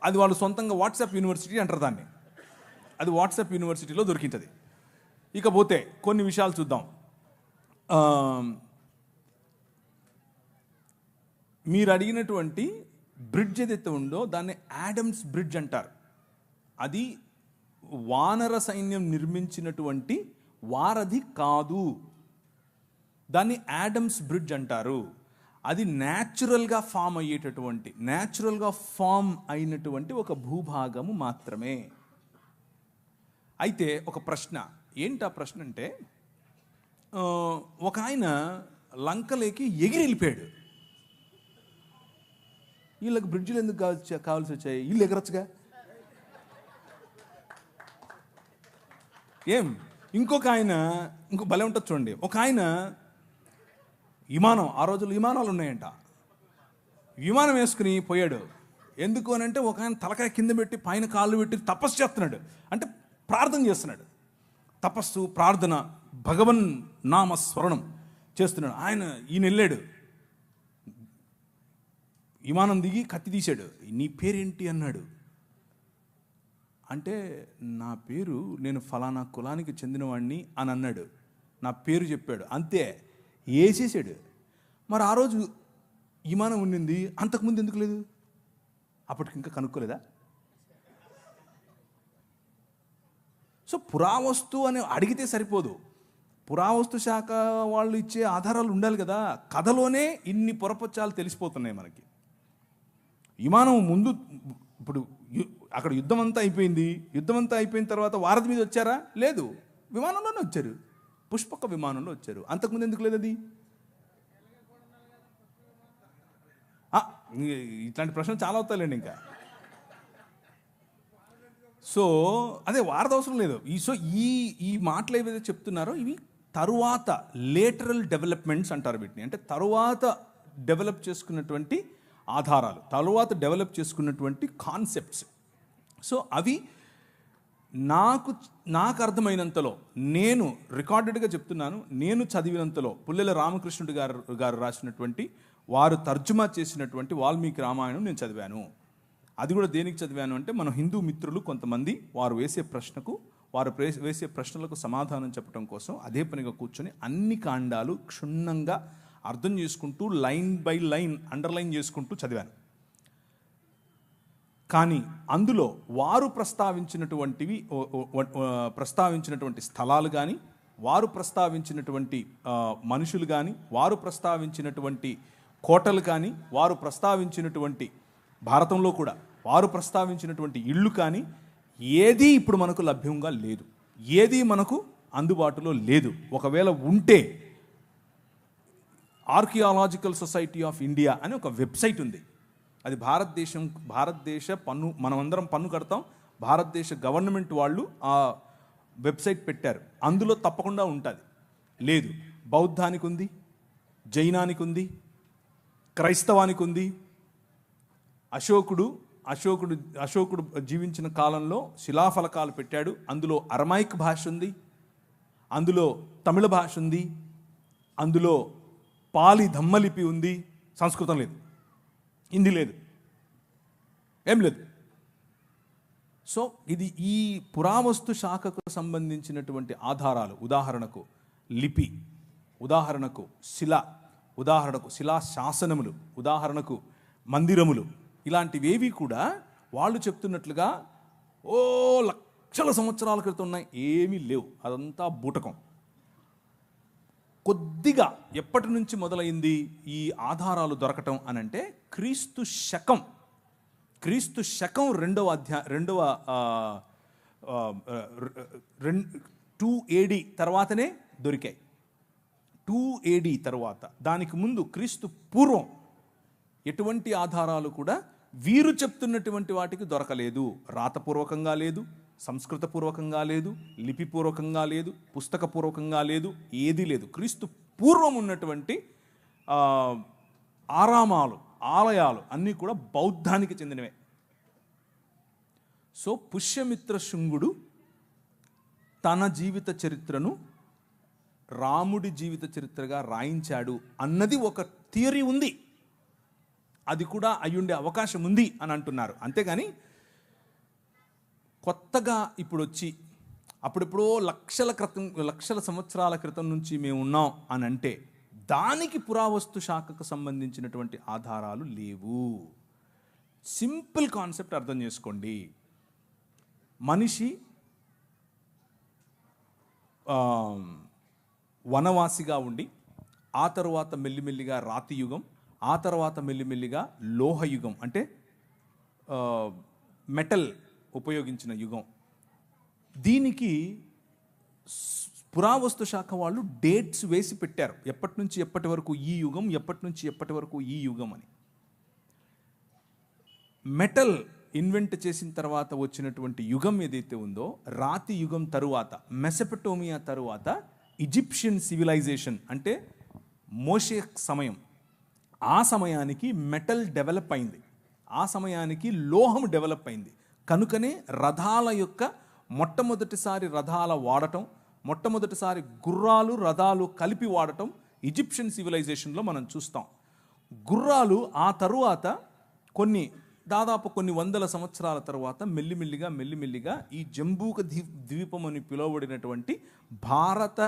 అది వాళ్ళు సొంతంగా వాట్సాప్ యూనివర్సిటీ అంటారు దాన్ని, అది వాట్సాప్ యూనివర్సిటీలో దొరికింటుంది. ఇకపోతే కొన్ని విషయాలు చూద్దాం. మీరు అడిగినటువంటి బ్రిడ్జ్ ఏదైతే ఉందో దాన్ని యాడమ్స్ బ్రిడ్జ్ అంటారు. అది వానర సైన్యం నిర్మించినటువంటి వారధి కాదు, దాన్ని యాడమ్స్ బ్రిడ్జ్ అంటారు. అది న్యాచురల్గా ఫామ్ అయినటువంటి ఒక భూభాగము మాత్రమే. అయితే ఒక ప్రశ్న ఏంటి? ఆ ప్రశ్న అంటే ఒక ఆయన లంకలేకి ఎగిరి వెళ్ళిపోయాడు. వీళ్ళకి బ్రిడ్జిలు ఎందుకు కావాల్సి వచ్చాయి? వీళ్ళు ఎగరచ్చుగా. ఇంకో భలే ఉంటుంది చూడండి. ఒక ఆయన విమానం, ఆ రోజుల్లో విమానాలు ఉన్నాయంట, విమానం వేసుకుని పోయాడు. ఎందుకు అని అంటే ఒక ఆయన తలకాయ కింద పెట్టి పైన కాళ్ళు పెట్టి తపస్సు చేస్తున్నాడు, అంటే ప్రార్థన చేస్తున్నాడు. తపస్సు, ప్రార్థన, భగవన్ నామ స్మరణం చేస్తున్నాడు. ఈయన వెళ్ళాడు, విమానం దిగి కత్తి తీశాడు. నీ పేరేంటి అన్నాడు. అంటే నా పేరు, నేను ఫలానా కులానికి చెందినవాడిని అని అన్నాడు. నా పేరు చెప్పాడు, అంతే, వేసేసాడు. మరి ఆ రోజు విమానం ఉండింది, అంతకుముందు ఎందుకు లేదు? అప్పటికి ఇంకా కనుక్కోలేదా? సో పురావస్తు అని అడిగితే సరిపోదు, పురావస్తు శాఖ వాళ్ళు ఇచ్చే ఆధారాలు ఉండాలి కదా. కథలోనే ఇన్ని పొరపచ్చాలు తెలిసిపోతున్నాయి మనకి. విమానం ముందు, ఇప్పుడు అక్కడ యుద్ధం అంతా అయిపోయిన తర్వాత వారధి మీద వచ్చారా? లేదు, విమానంలోనే వచ్చారు, పుష్పక విమానంలో వచ్చారు. అంతకుముందు ఎందుకు లేదు? అది ఇట్లాంటి ప్రశ్నలు చాలా అవుతాయండి ఇంకా. సో అదే వారద అవసరం లేదు. ఈ మాటలు ఏవైతే చెప్తున్నారో ఇవి తరువాత లేటరల్ డెవలప్మెంట్స్ అంటారు వీటిని. అంటే తరువాత డెవలప్ చేసుకున్నటువంటి ఆధారాలు, తరువాత డెవలప్ చేసుకున్నటువంటి కాన్సెప్ట్స్. సో అవి నాకు అర్థమైనంతలో, నేను రికార్డెడ్గా చెప్తున్నాను, నేను చదివినంతలో పుల్లెల రామకృష్ణుడు గారు రాసినటువంటి, వారు తర్జుమా చేసినటువంటి వాల్మీకి రామాయణం నేను చదివాను. అది కూడా దేనికి చదివాను అంటే, మన హిందూ మిత్రులు కొంతమంది వారు వేసే ప్రశ్నలకు సమాధానం చెప్పడం కోసం అదే పనిగా కూర్చొని అన్ని కాండాలు క్షుణ్ణంగా అర్థం చేసుకుంటూ లైన్ బై లైన్ అండర్లైన్ చేసుకుంటూ చదివాను. కానీ అందులో వారు ప్రస్తావించినటువంటి స్థలాలు కానీ, వారు ప్రస్తావించినటువంటి మనుషులు కానీ, వారు ప్రస్తావించినటువంటి కోటలు కానీ, వారు ప్రస్తావించినటువంటి భారతంలో కూడా వారు ప్రస్తావించినటువంటి ఇళ్ళు కానీ ఏదీ ఇప్పుడు మనకు లభ్యంగా లేదు, ఏదీ మనకు అందుబాటులో లేదు. ఒకవేళ ఉంటే ఆర్కియాలజికల్ సొసైటీ ఆఫ్ ఇండియా అని ఒక వెబ్సైట్ ఉంది. అది భారతదేశ పన్ను, మనమందరం పన్ను కడతాం, భారతదేశ గవర్నమెంట్ వాళ్ళు ఆ వెబ్సైట్ పెట్టారు. అందులో తప్పకుండా ఉంటుంది. లేదు, బౌద్ధానికి ఉంది, జైనానికి ఉంది, క్రైస్తవానికి ఉంది. అశోకుడు జీవించిన కాలంలో శిలాఫలకాలు పెట్టాడు. అందులో అరమైక్ భాష ఉంది, అందులో తమిళ భాష ఉంది, అందులో పాలి ధమ్మలిపి ఉంది. సంస్కృతం లేదు, హిందీ లేదు, ఏం లేదు. సో ఇది ఈ పురావస్తు శాఖకు సంబంధించినటువంటి ఆధారాలు, ఉదాహరణకు లిపి, ఉదాహరణకు ఉదాహరణకు శిలా శాసనములు, ఉదాహరణకు మందిరములు, ఇలాంటివేవి కూడా వాళ్ళు చెప్తున్నట్లుగా లక్షల సంవత్సరాల క్రితం ఉన్నాయి, ఏమీ లేవు. అదంతా బూటకం. కొద్దిగా ఎప్పటి నుంచి మొదలైంది ఈ ఆధారాలు దొరకటం అని అంటే, క్రీస్తు శకం 2 AD తర్వాతనే దొరికాయి. 2 AD తర్వాత, దానికి ముందు క్రీస్తు పూర్వం ఎటువంటి ఆధారాలు కూడా వీరు చెప్తున్నటువంటి వాటికి దొరకలేదు. రాతపూర్వకంగా లేదు, సంస్కృతపూర్వకంగా లేదు, లిపిపూర్వకంగా లేదు, పుస్తకపూర్వకంగా లేదు, ఏదీ లేదు. క్రీస్తు పూర్వం ఉన్నటువంటి ఆలయాలు అన్నీ కూడా బౌద్ధానికి చెందినవే. సో పుష్యమిత్ర శుంగుడు తన జీవిత చరిత్రను రాముడి జీవిత చరిత్రగా రాయించాడు అన్నది ఒక థియరీ ఉంది. అది కూడా అయ్యుండే అవకాశం ఉంది అని అంటున్నారు. అంతేగాని కొత్తగా ఇప్పుడు వచ్చి అప్పుడెప్పుడో లక్షల సంవత్సరాల క్రితం నుంచి మేము ఉన్నాం అని అంటే, దానికి పురావస్తు శాఖకు సంబంధించినటువంటి ఆధారాలు లేవు. సింపుల్ కాన్సెప్ట్ అర్థం చేసుకోండి. మనిషి వనవాసిగా ఉండి, ఆ తర్వాత మెల్లిమెల్లిగా రాతి యుగం, ఆ తర్వాత మెల్లిమెల్లిగా లోహయుగం, అంటే మెటల్ ఉపయోగించిన యుగం. దీనికి పురావస్తు శాఖ వాళ్ళు డేట్స్ వేసి పెట్టారు, ఎప్పటి నుంచి ఎప్పటి వరకు ఈ యుగం, ఎప్పటి నుంచి ఎప్పటి వరకు ఈ యుగం అని. మెటల్ ఇన్వెంట్ చేసిన తర్వాత వచ్చినటువంటి యుగం ఏదైతే ఉందో, రాతి యుగం తరువాత, మెసొపటోమియా తరువాత ఈజిప్షియన్ సివిలైజేషన్, అంటే మోషే సమయం, ఆ సమయానికి మెటల్ డెవలప్ అయింది, ఆ సమయానికి లోహం డెవలప్ అయింది. కనుకనే రథాల యొక్క మొట్టమొదటిసారి రథాల వాడటం, మొట్టమొదటిసారి గుర్రాలు రథాలు కలిపి వాడటం ఈజిప్షియన్ సివిలైజేషన్లో మనం చూస్తాం. గుర్రాలు ఆ తరువాత దాదాపు కొన్ని వందల సంవత్సరాల తర్వాత మెల్లిమెల్లిగా ఈ జంబూక ద్వీపం అని పిలువబడినటువంటి భారత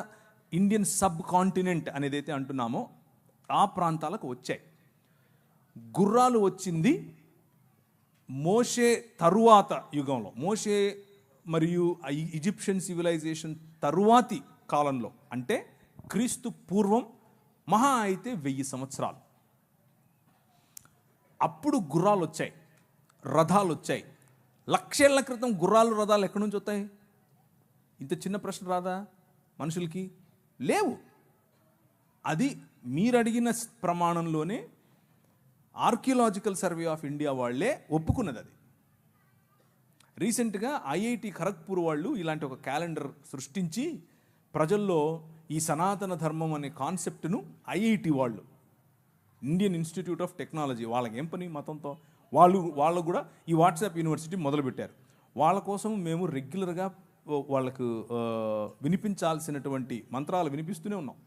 ఇండియన్ సబ్ కాంటినెంట్ అనేదైతే అంటున్నామో ఆ ప్రాంతాలకు వచ్చాయి. గుర్రాలు వచ్చింది మోషే తరువాత యుగంలో, మోషే మరియు ఈజిప్షియన్ సివిలైజేషన్ తరువాతి కాలంలో, అంటే క్రీస్తు పూర్వం మహా అయితే 1000 సంవత్సరాలు. అప్పుడు గుర్రాలు వచ్చాయి, రథాలు వచ్చాయి. లక్షేళ్ల క్రితం గుర్రాలు రథాలు ఎక్కడి నుంచి వస్తాయి? ఇంత చిన్న ప్రశ్న రాదా మనుషులకి? లేవు. అది మీరు అడిగిన ప్రమాణంలోనే ఆర్కియలాజికల్ సర్వే ఆఫ్ ఇండియా వాళ్ళే ఒప్పుకున్నది అది. రీసెంట్గా ఐఐటి ఖరగ్పూర్ వాళ్ళు ఇలాంటి ఒక క్యాలెండర్ సృష్టించి ప్రజల్లో ఈ సనాతన ధర్మం అనే కాన్సెప్ట్ను ఐఐటి వాళ్ళు, ఇండియన్ ఇన్స్టిట్యూట్ ఆఫ్ టెక్నాలజీ, వాళ్ళకి ఏం పని మతంతో, వాళ్ళు కూడా ఈ వాట్సాప్ యూనివర్సిటీ మొదలుపెట్టారు. వాళ్ళ కోసం మేము రెగ్యులర్గా వాళ్ళకు వినిపించాల్సినటువంటి మంత్రాలు వినిపిస్తూనే ఉన్నాం.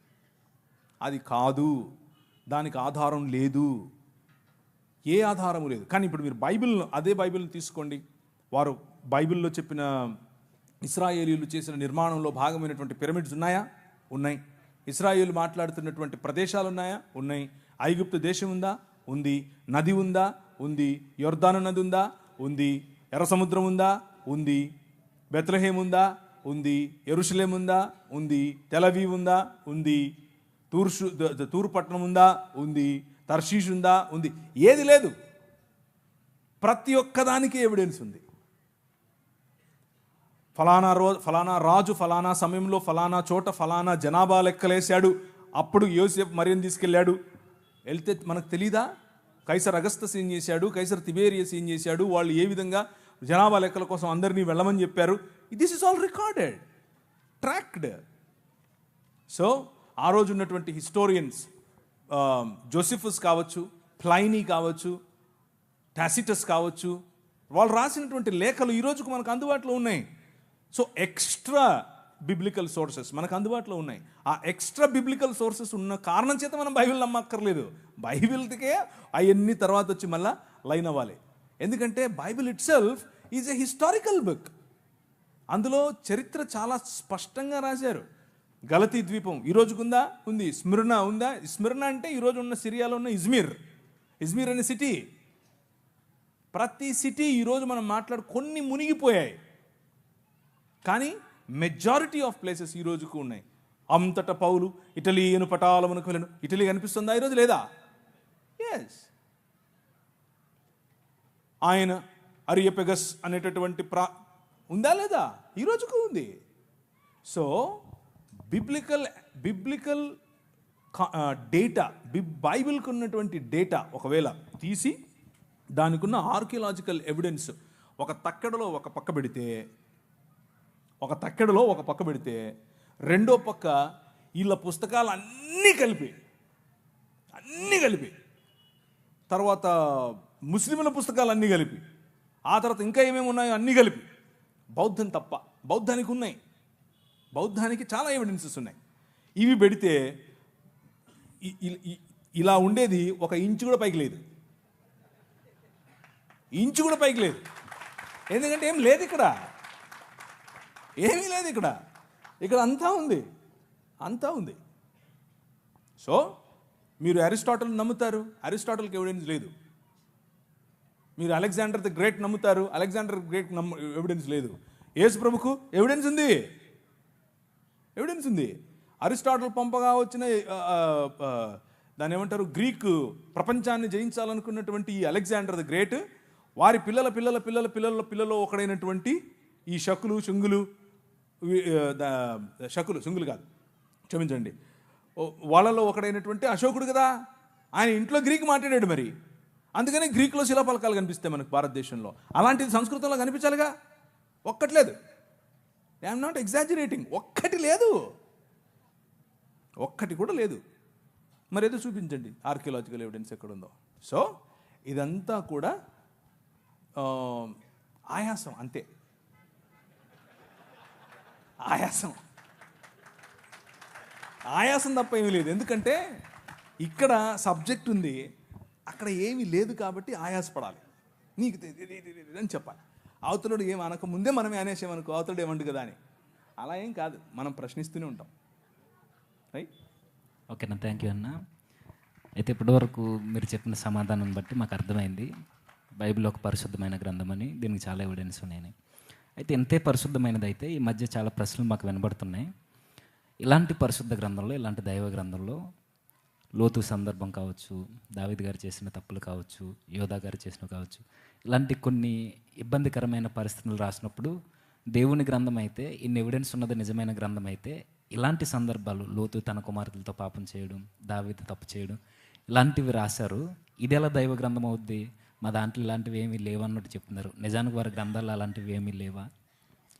అది కాదు, దానికి ఆధారం లేదు, ఏ ఆధారము లేదు. కానీ ఇప్పుడు మీరు అదే బైబిల్ని తీసుకోండి. వారు బైబిల్లో చెప్పిన ఇశ్రాయేలీలు చేసిన నిర్మాణంలో భాగమైనటువంటి పిరమిడ్స్ ఉన్నాయా? ఉన్నాయి. ఇశ్రాయేలు మాట్లాడుతున్నటువంటి ప్రదేశాలు ఉన్నాయా? ఉన్నాయి. ఐగుప్తు దేశం ఉందా? ఉంది. నది ఉందా? ఉంది. యొర్దాను నది ఉందా? ఉంది. ఎర్ర సముద్రం ఉందా? ఉంది. బెత్లెహేమ్ ఉందా? ఉంది. యెరూషలేం ఉందా? ఉంది. తెలవీవ్ ఉందా? ఉంది. తూరు పట్టణం ఉందా? ఉంది. తర్షీష్ ఉందా? ఉంది. ఏది లేదు. ప్రతి ఒక్కదానికి ఎవిడెన్స్ ఉంది. ఫలానా రాజు ఫలానా సమయంలో ఫలానా చోట ఫలానా జనాభా లెక్కలేశాడు, అప్పుడు యోసేపు మరియను తీసుకెళ్ళాడు. వెళ్తే మనకు తెలీదా? కైసర్ అగస్తస్ ఏం చేశాడు, కైసర్ తిబేరియస్ ఏం చేశాడు, వాళ్ళు ఏ విధంగా జనాభా లెక్కల కోసం అందరినీ వెళ్ళమని చెప్పారు. This is all recorded, tracked. So ఆ రోజు ఉన్నటువంటి హిస్టోరియన్స్, జోసిఫస్ కావచ్చు, ప్లైనీ కావచ్చు, టాసిటస్ కావచ్చు, వాళ్ళు రాసినటువంటి లేఖలు ఈ రోజుకు మనకు అందుబాటులో ఉన్నాయి. సో ఎక్స్ట్రా బిబ్లికల్ సోర్సెస్ మనకు అందుబాటులో ఉన్నాయి. ఆ ఎక్స్ట్రా బిబ్లికల్ సోర్సెస్ ఉన్న కారణం చేత మనం బైబిల్ నమ్మక్కర్లేదు. బైబిల్కే అవన్నీ తర్వాత వచ్చి మళ్ళీ లైన్ అవ్వాలి. ఎందుకంటే Bible it self is a historical book. అందులో చరిత్ర చాలా స్పష్టంగా రాశారు. గలతీ ద్వీపం ఈ రోజుకుందా? ఉంది. స్మిర్నా ఉందా? స్మిర్నా అంటే ఈరోజు ఉన్న సిరియాలో ఉన్న ఇజ్మీర్ అనే సిటీ. ప్రతి సిటీ ఈరోజు మనం కొన్ని మునిగిపోయాయి, కానీ మెజారిటీ ఆఫ్ ప్లేసెస్ ఈ రోజుకు ఉన్నాయి. అంతటా పౌలు ఇటలీ పటాలమునకు వెళ్ళను. ఇటలీ కనిపిస్తుందా ఈరోజు? లేదా? ఎస్. ఆయన అరియపెగస్ అనేటటువంటి ఉందా? లేదా? ఈ రోజుకు ఉంది. సో బిబ్లికల్ డేటా, బైబిల్కి ఉన్నటువంటి డేటా ఒకవేళ తీసి దానికి ఉన్న ఆర్కియలాజికల్ ఎవిడెన్స్ ఒక తక్కెడలో ఒక పక్క పెడితే రెండో పక్క వీళ్ళ పుస్తకాలు అన్నీ కలిపి తర్వాత ముస్లింల పుస్తకాలు అన్నీ కలిపి ఆ తర్వాత ఇంకా ఏమేమి ఉన్నాయో అన్నీ కలిపి బౌద్ధం తప్ప, బౌద్ధానికి చాలా ఎవిడెన్సెస్ ఉన్నాయి. ఇవి పెడితే ఇలా ఉండేది ఒక ఇంచు కూడా పైకి లేదు. ఎందుకంటే ఏం లేదు ఇక్కడ, ఏమీ లేదు ఇక్కడ అంతా ఉంది. సో మీరు అరిస్టాటిల్ నమ్ముతారు, అరిస్టాటిల్కి ఎవిడెన్స్ లేదు. మీరు అలెగ్జాండర్ ది గ్రేట్ నమ్ముతారు, అలెగ్జాండర్ గ్రేట్ ఎవిడెన్స్ లేదు. యేసు ప్రభుకు ఎవిడెన్స్ ఉంది. అరిస్టాటిల్ పంపగా వచ్చిన దాన్ని ఏమంటారు, గ్రీక్ ప్రపంచాన్ని జయించాలనుకున్నటువంటి ఈ అలెగ్జాండర్ ది గ్రేట్ వారి పిల్లల ఒకడైనటువంటి ఈ శంగులు కాదు, క్షమించండి, వాళ్ళలో ఒకడైనటువంటి అశోకుడు కదా, ఆయన ఇంట్లో గ్రీక్ మాట్లాడాడు. మరి అందుకనే గ్రీకులో శిలాఫలకాలు కనిపిస్తాయి మనకు భారతదేశంలో. అలాంటిది సంస్కృతంలో కనిపించాలిగా. ఒక్కట్లేదు. I'm not exaggerating. ఒక్కటి కూడా లేదు. మరి ఏదో చూపించండి ఆర్కియలాజికల్ ఎవిడెన్స్ ఎక్కడుందో. సో ఇదంతా కూడా ఆయాసం, అంతే. ఆయాసం తప్ప ఏమీ లేదు. ఎందుకంటే ఇక్కడ సబ్జెక్ట్ ఉంది, అక్కడ ఏమీ లేదు కాబట్టి ఆయాసపడాలి. నీకు అని చెప్పాలి. అవతలుడు ఏం అనక ముందే మనమే అనేసామనుకో, అవతలుడు ఏమండు కదా అని. అలా ఏం కాదు, మనం ప్రశ్నిస్తూనే ఉంటాం. రైట్?
ఓకేనా, థ్యాంక్ యూ అన్న. అయితే ఇప్పటివరకు మీరు చెప్పిన సమాధానం బట్టి మాకు అర్థమైంది బైబిల్ ఒక పరిశుద్ధమైన గ్రంథం అని. దీనికి చాలా ఎవిడెన్స్ ఉన్నాయని. అయితే ఇంతే పరిశుద్ధమైనది అయితే ఈ మధ్య చాలా ప్రశ్నలు మాకు వినబడుతున్నాయి. ఇలాంటి పరిశుద్ధ గ్రంథంలో, ఇలాంటి దైవ గ్రంథంలో లోతు సందర్భం కావచ్చు, దావీదు గారు చేసిన తప్పులు కావచ్చు, యోధా గారు చేసినవి కావచ్చు, ఇలాంటి కొన్ని ఇబ్బందికరమైన పరిస్థితులు రాసినప్పుడు దేవుని గ్రంథం అయితే, ఇన్ని ఎవిడెన్స్ ఉన్నది నిజమైన గ్రంథం అయితే, ఇలాంటి సందర్భాలు లోతు తన కుమార్తెలతో పాపం చేయడం, దావీదు తప్పు చేయడం, ఇలాంటివి రాశారు. ఇది ఎలా దైవ గ్రంథం అవుద్ది? మా దాంట్లో ఇలాంటివి ఏమీ లేవన్నట్టు చెప్తున్నారు. నిజానికి వారి గ్రంథాలు అలాంటివి ఏమీ లేవా?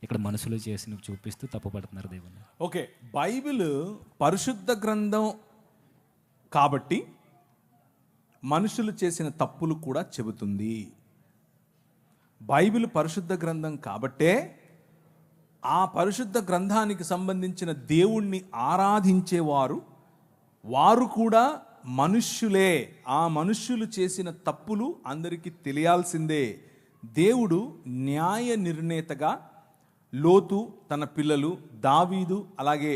ఇక్కడ మనుషులు చేసినవి చూపిస్తూ తప్పుపడుతున్నారు దేవుని.
ఓకే, బైబిల్ పరిశుద్ధ గ్రంథం కాబట్టి మనుషులు చేసిన తప్పులు కూడా చెబుతుంది. బైబిల్ పరిశుద్ధ గ్రంథం కాబట్టే ఆ పరిశుద్ధ గ్రంథానికి సంబంధించిన దేవుణ్ణి ఆరాధించేవారు వారు కూడా మనుష్యులే. ఆ మనుష్యులు చేసిన తప్పులు అందరికీ తెలియాల్సిందే. దేవుడు న్యాయ నిర్ణేతగా లోతు, తన పిల్లలు దావీదు, అలాగే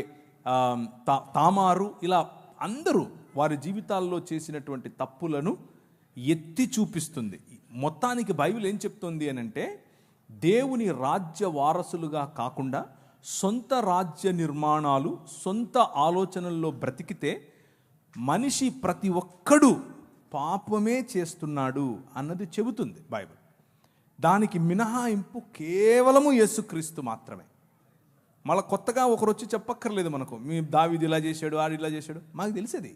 తామారు, ఇలా అందరూ వారి జీవితాల్లో చేసినటువంటి తప్పులను ఎత్తి చూపిస్తుంది. మొత్తానికి బైబిల్ ఏం చెప్తుంది అని అంటే, దేవుని రాజ్య వారసులుగా కాకుండా సొంత రాజ్య నిర్మాణాలు, సొంత ఆలోచనల్లో బ్రతికితే మనిషి ప్రతి ఒక్కడు పాపమే చేస్తున్నాడు అన్నది చెబుతుంది బైబిల్. దానికి మినహాయింపు కేవలము యేసుక్రీస్తు మాత్రమే. మళ్ళీ కొత్తగా ఒకరు వచ్చి చెప్పక్కర్లేదు మనకు, మీ దావీదు ఇలా చేశాడు, ఆడు ఇలా చేశాడు. మాకు తెలిసేది,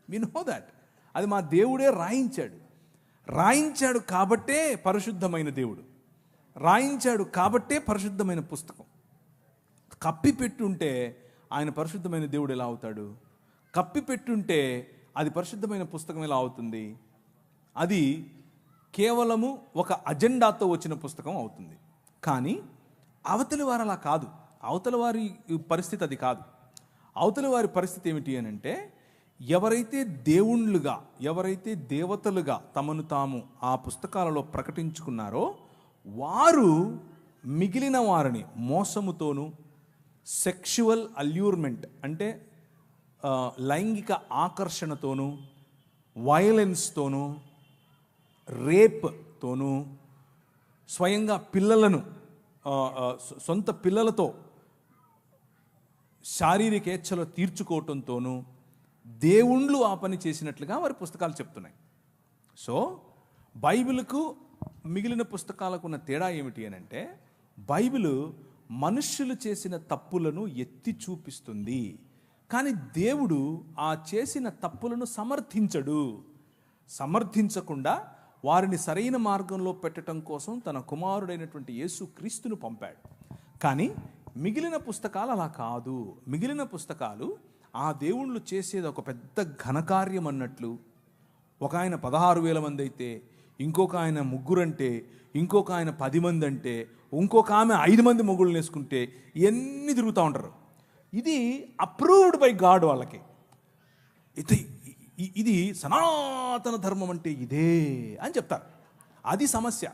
వి నో దాట్. అది మా దేవుడే రాయించాడు కాబట్టే పరిశుద్ధమైన దేవుడు, రాయించాడు కాబట్టే పరిశుద్ధమైన పుస్తకం. కప్పిపెట్టుంటే ఆయన పరిశుద్ధమైన దేవుడు ఎలా అవుతాడు? కప్పిపెట్టుంటే అది పరిశుద్ధమైన పుస్తకం ఎలా అవుతుంది? అది కేవలము ఒక అజెండాతో వచ్చిన పుస్తకం అవుతుంది. కానీ అవతలి వారు అలా కాదు. అవతలి వారి పరిస్థితి అది కాదు. అవతలి వారి పరిస్థితి ఏమిటి అని అంటే, ఎవరైతే దేవుళ్ళుగా, ఎవరైతే దేవతలుగా తమను తాము ఆ పుస్తకాలలో ప్రకటించుకున్నారో వారు మిగిలిన వారిని మోసముతోనూ, సెక్షువల్ అల్యూర్మెంట్ అంటే లైంగిక ఆకర్షణతోనూ, వయలెన్స్తోనూ, రేప్తోనూ, స్వయంగా పిల్లలను సొంత పిల్లలతో శారీరక ఏచ్ఛలు తీర్చుకోవటంతోనూ దేవుళ్ళు ఆ పని చేసినట్లుగా వారి పుస్తకాలు చెప్తున్నాయి. సో బైబిల్కు మిగిలిన పుస్తకాలకు ఉన్న తేడా ఏమిటి అని అంటే, బైబిల్ మనుష్యులు చేసిన తప్పులను ఎత్తి చూపిస్తుంది, కానీ దేవుడు ఆ చేసిన తప్పులను సమర్థించకుండా వారిని సరైన మార్గంలో పెట్టడం కోసం తన కుమారుడైనటువంటి యేసు క్రీస్తును పంపాడు. కానీ మిగిలిన పుస్తకాలు అలా కాదు. మిగిలిన పుస్తకాలు ఆ దేవుళ్ళు చేసేది ఒక పెద్ద ఘనకార్యం అన్నట్లు. ఒక ఆయన 16,000 మంది అయితే, ఇంకొక ఆయన 3 అంటే, ఇంకొక ఆయన 10 మంది అంటే, ఇంకొక ఆమె 5 మంది మొగుళ్ళని వేసుకుంటే ఇవన్నీ తిరుగుతూ ఉంటారు. ఇది అప్రూవ్డ్ బై గాడ్. వాళ్ళకి ఇది సనాతన ధర్మం అంటే ఇదే అని చెప్తారు. అది సమస్య.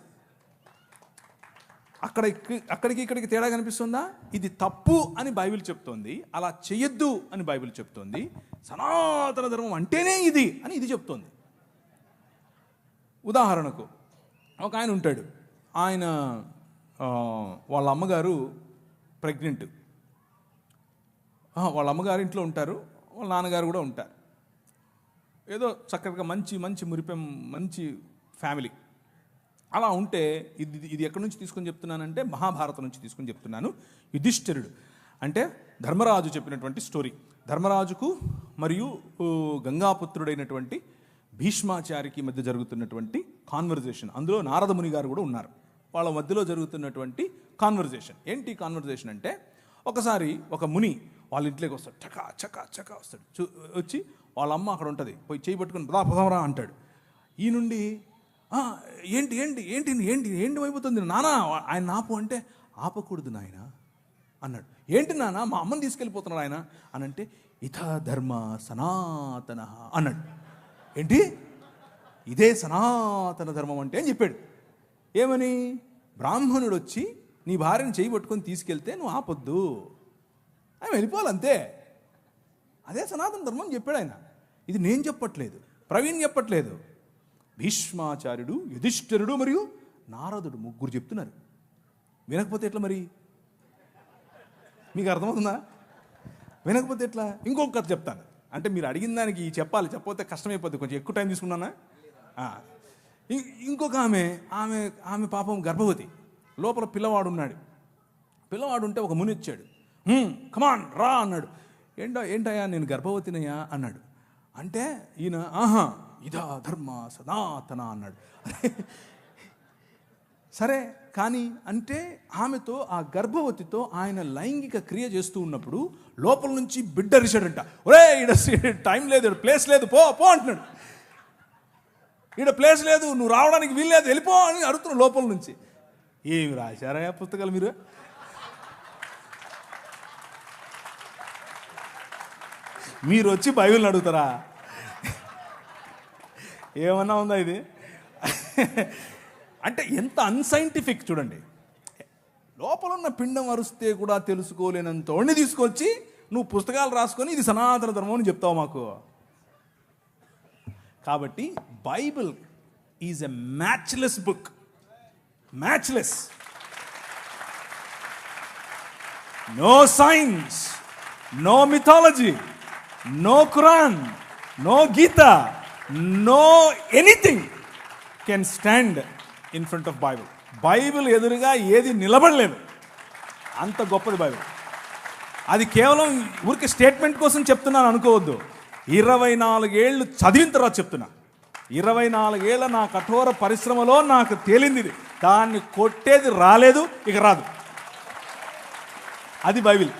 అక్కడికి ఇక్కడికి తేడా కనిపిస్తుందా? ఇది తప్పు అని బైబిల్ చెప్తోంది, అలా చెయ్యొద్దు అని బైబిల్ చెప్తోంది. సనాతన ధర్మం అంటేనే ఇది అని ఇది చెప్తోంది. ఉదాహరణకు ఒక ఆయన ఉంటాడు, ఆయన వాళ్ళ అమ్మగారు ప్రెగ్నెంట్. వాళ్ళ అమ్మగారు ఇంట్లో ఉంటారు, వాళ్ళ నాన్నగారు కూడా ఉంటారు. ఏదో చక్కగా మంచి మురిపెం మంచి ఫ్యామిలీ. అలా ఉంటే ఇది ఎక్కడి నుంచి తీసుకొని చెప్తున్నానంటే మహాభారతం నుంచి తీసుకొని చెప్తున్నాను. యుధిష్ఠిరుడు అంటే ధర్మరాజు చెప్పినటువంటి స్టోరీ. ధర్మరాజుకు మరియు గంగాపుత్రుడైనటువంటి భీష్మాచారికి మధ్య జరుగుతున్నటువంటి కాన్వర్జేషన్. అందులో నారద ముని గారు కూడా ఉన్నారు. వాళ్ళ మధ్యలో జరుగుతున్నటువంటి కాన్వర్జేషన్. ఏంటి కాన్వర్జేషన్ అంటే, ఒకసారి ఒక ముని వాళ్ళ ఇంట్లోకి వస్తాడు, చకా వస్తాడు. వచ్చి వాళ్ళ అమ్మ అక్కడ ఉంటుంది, పోయి చేయి పట్టుకుని పదాపదవరా అంటాడు. ఈ నుండి ఏంటి అయిపోతుంది నానా, ఆయన ఆపు అంటే, ఆపకూడదు నాయన అన్నాడు. ఏంటి నాన్న, మా అమ్మని తీసుకెళ్ళిపోతున్నాడు ఆయన అని అంటే, ఇథ ధర్మ సనాతన అన్నాడు. ఏంటి ఇదే సనాతన ధర్మం అంటే అని చెప్పాడు. ఏమని? బ్రాహ్మణుడు వచ్చి నీ భార్యను చేయి పట్టుకొని తీసుకెళ్తే నువ్వు ఆపొద్దు, ఆయన వెళ్ళిపోవాలంతే, అదే సనాతన ధర్మం అని చెప్పాడు ఆయన. ఇది నేను చెప్పట్లేదు, ప్రవీణ్ చెప్పట్లేదు, భీష్మాచార్యుడు, యుధిష్ఠిరుడు మరియు నారదుడు ముగ్గురు చెప్తున్నారు. వినకపోతే ఎట్లా మరి? మీకు అర్థమవుతుందా? వినకపోతే ఎట్లా? ఇంకొక కథ చెప్తాను. అంటే మీరు అడిగిన దానికి చెప్పాలి, చెప్పకపోతే కష్టమైపోతుంది. కొంచెం ఎక్కువ టైం తీసుకున్నానా? ఇంకొక ఆమె పాపం గర్భవతి, లోపల పిల్లవాడు ఉన్నాడు. పిల్లవాడు ఉంటే ఒక ముని వచ్చాడు. కమాన్ రా అన్నాడు. ఏంటయ్యా నేను గర్భవతినయ్యా అన్నాడు. అంటే ఈయన ఆహా ఇదా ధర్మ సనాతన అన్నాడు. సరే కానీ అంటే ఆమెతో, ఆ గర్భవతితో ఆయన లైంగిక క్రియ చేస్తూ ఉన్నప్పుడు లోపల నుంచి బిడ్డ అరిచాడంట. ఒరే ఈడ టైం లేదు, ప్లేస్ లేదు, పో పో అంటున్నాడు. ఈడ ప్లేస్ లేదు, నువ్వు రావడానికి వీల్లేదు, వెళ్ళిపో అని అడుగుతున్నాడు లోపల నుంచి. ఏమి రాశారా పుస్తకాలు మీరు? మీరు వచ్చి బైబిల్ని అడుగుతారా? ఏమన్నా ఉందా ఇది? అంటే ఎంత అన్సైంటిఫిక్ చూడండి. లోపల ఉన్న పిండం అరుస్తే కూడా తెలుసుకోలేనంత వాడిని తీసుకొచ్చి నువ్వు పుస్తకాలు రాసుకొని ఇది సనాతన ధర్మం అని చెప్తావు మాకు. కాబట్టి Bible is a matchless book. Matchless. No science, no mythology, no Quran, no Gita, no anything can stand in front of Bible. Bible ఎదురుగా ఏది నిలబడలేదు. అంత గొప్పది బైబిల్. అది కేవలం ఊరికి స్టేట్మెంట్ కోసం చెప్తున్నాను అనుకోవద్దు. 24 ఏళ్ళు చదివిన తర్వాత చెప్తున్నా. 24 ఏళ్ళ నా కఠోర పరిశ్రమలో నాకు తేలింది ఇది. దాన్ని కొట్టేది రాలేదు, ఇక రాదు. అది బైబిల్.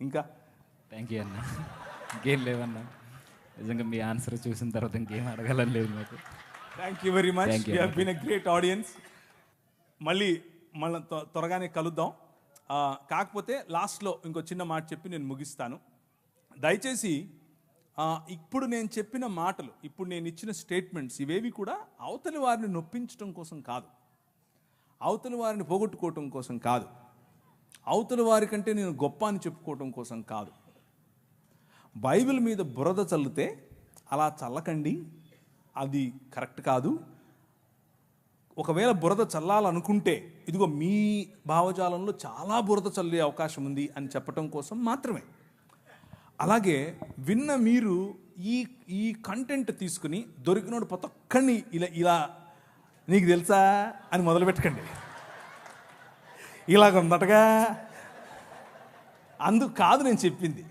ఇంకా
థ్యాంక్ యూ అన్న. ఇంకేం లేవన్నా, నిజంగా మీ ఆన్సర్ చూసిన తర్వాత ఇంకేం అడగాలని లేదు నాకు.
Thank you very much.
Thank you.
You have been a great audience. మళ్ళీ త్వరగానే కలుద్దాం. కాకపోతే లాస్ట్లో ఇంకో చిన్న మాట చెప్పి నేను ముగిస్తాను. దయచేసి ఇప్పుడు నేను చెప్పిన మాటలు, ఇప్పుడు నేను ఇచ్చిన స్టేట్మెంట్స్ ఇవేవి కూడా అవతలి వారిని నొప్పించడం కోసం కాదు, అవతలి వారిని పోగొట్టుకోవటం కోసం కాదు, అవతలి వారి కంటే నేను గొప్ప అని చెప్పుకోవటం కోసం కాదు. బైబిల్ మీద బురద చల్లితే అలా చల్లకండి, అది కరెక్ట్ కాదు. ఒకవేళ బురద చల్లాలనుకుంటే ఇదిగో మీ భావజాలంలో చాలా బురద చల్లే అవకాశం ఉంది అని చెప్పటం కోసం మాత్రమే. అలాగే విన్న మీరు ఈ కంటెంట్ తీసుకుని దొరికినోడు ప్రతి ఒక్కడిని ఇలా నీకు తెలుసా అని మొదలు పెట్టకండి. ఇలాగ ఉందటగా, అందుకు కాదు నేను చెప్పింది.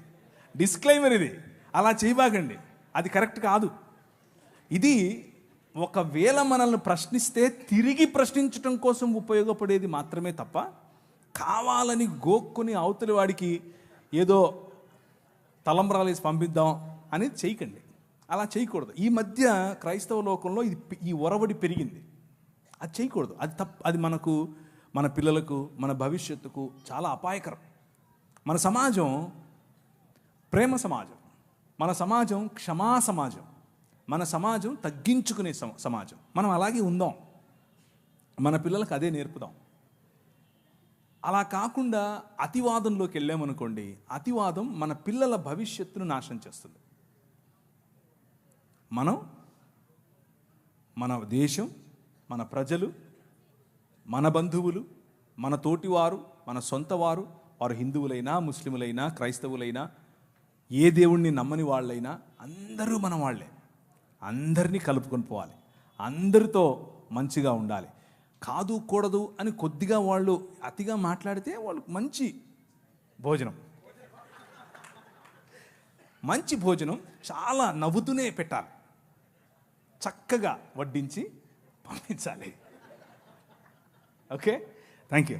డిస్క్లైమర్ ఇది. అలా చేయబాకండి, అది కరెక్ట్ కాదు. ఇది ఒకవేళ మనల్ని ప్రశ్నిస్తే తిరిగి ప్రశ్నించటం కోసం ఉపయోగపడేది మాత్రమే తప్ప కావాలని గోక్కుని అవతలి వాడికి ఏదో తలంబ్రాలేసి పంపిద్దాం అనేది చేయకండి. అలా చేయకూడదు. ఈ మధ్య క్రైస్తవ లోకంలో ఈ ఒరవడి పెరిగింది. అది చేయకూడదు. అది అది మనకు, మన పిల్లలకు, మన భవిష్యత్తుకు చాలా అపాయకరం. మన సమాజం ప్రేమ సమాజం, మన సమాజం క్షమా సమాజం, మన సమాజం తగ్గించుకునే సమాజం. మనం అలాగే ఉందాం, మన పిల్లలకు అదే నేర్పుదాం. అలా కాకుండా అతివాదంలోకి వెళ్ళామనుకోండి, అతివాదం మన పిల్లల భవిష్యత్తును నాశనం చేస్తుంది. మన దేశం, మన ప్రజలు, మన బంధువులు, మన తోటివారు, మన సొంత వారు, వారు హిందువులైనా, ముస్లిములైనా, క్రైస్తవులైనా, ఏ దేవుణ్ణి నమ్మని వాళ్ళైనా అందరూ మన వాళ్ళే. అందరినీ కలుపుకొని పోవాలి, అందరితో మంచిగా ఉండాలి. కాదు కూడదు అని కొద్దిగా వాళ్ళు అతిగా మాట్లాడితే వాళ్ళు మంచి భోజనం చాలా నవ్వుతూనే పెట్టాలి, చక్కగా వడ్డించి పంపించాలి. Okay, thank you.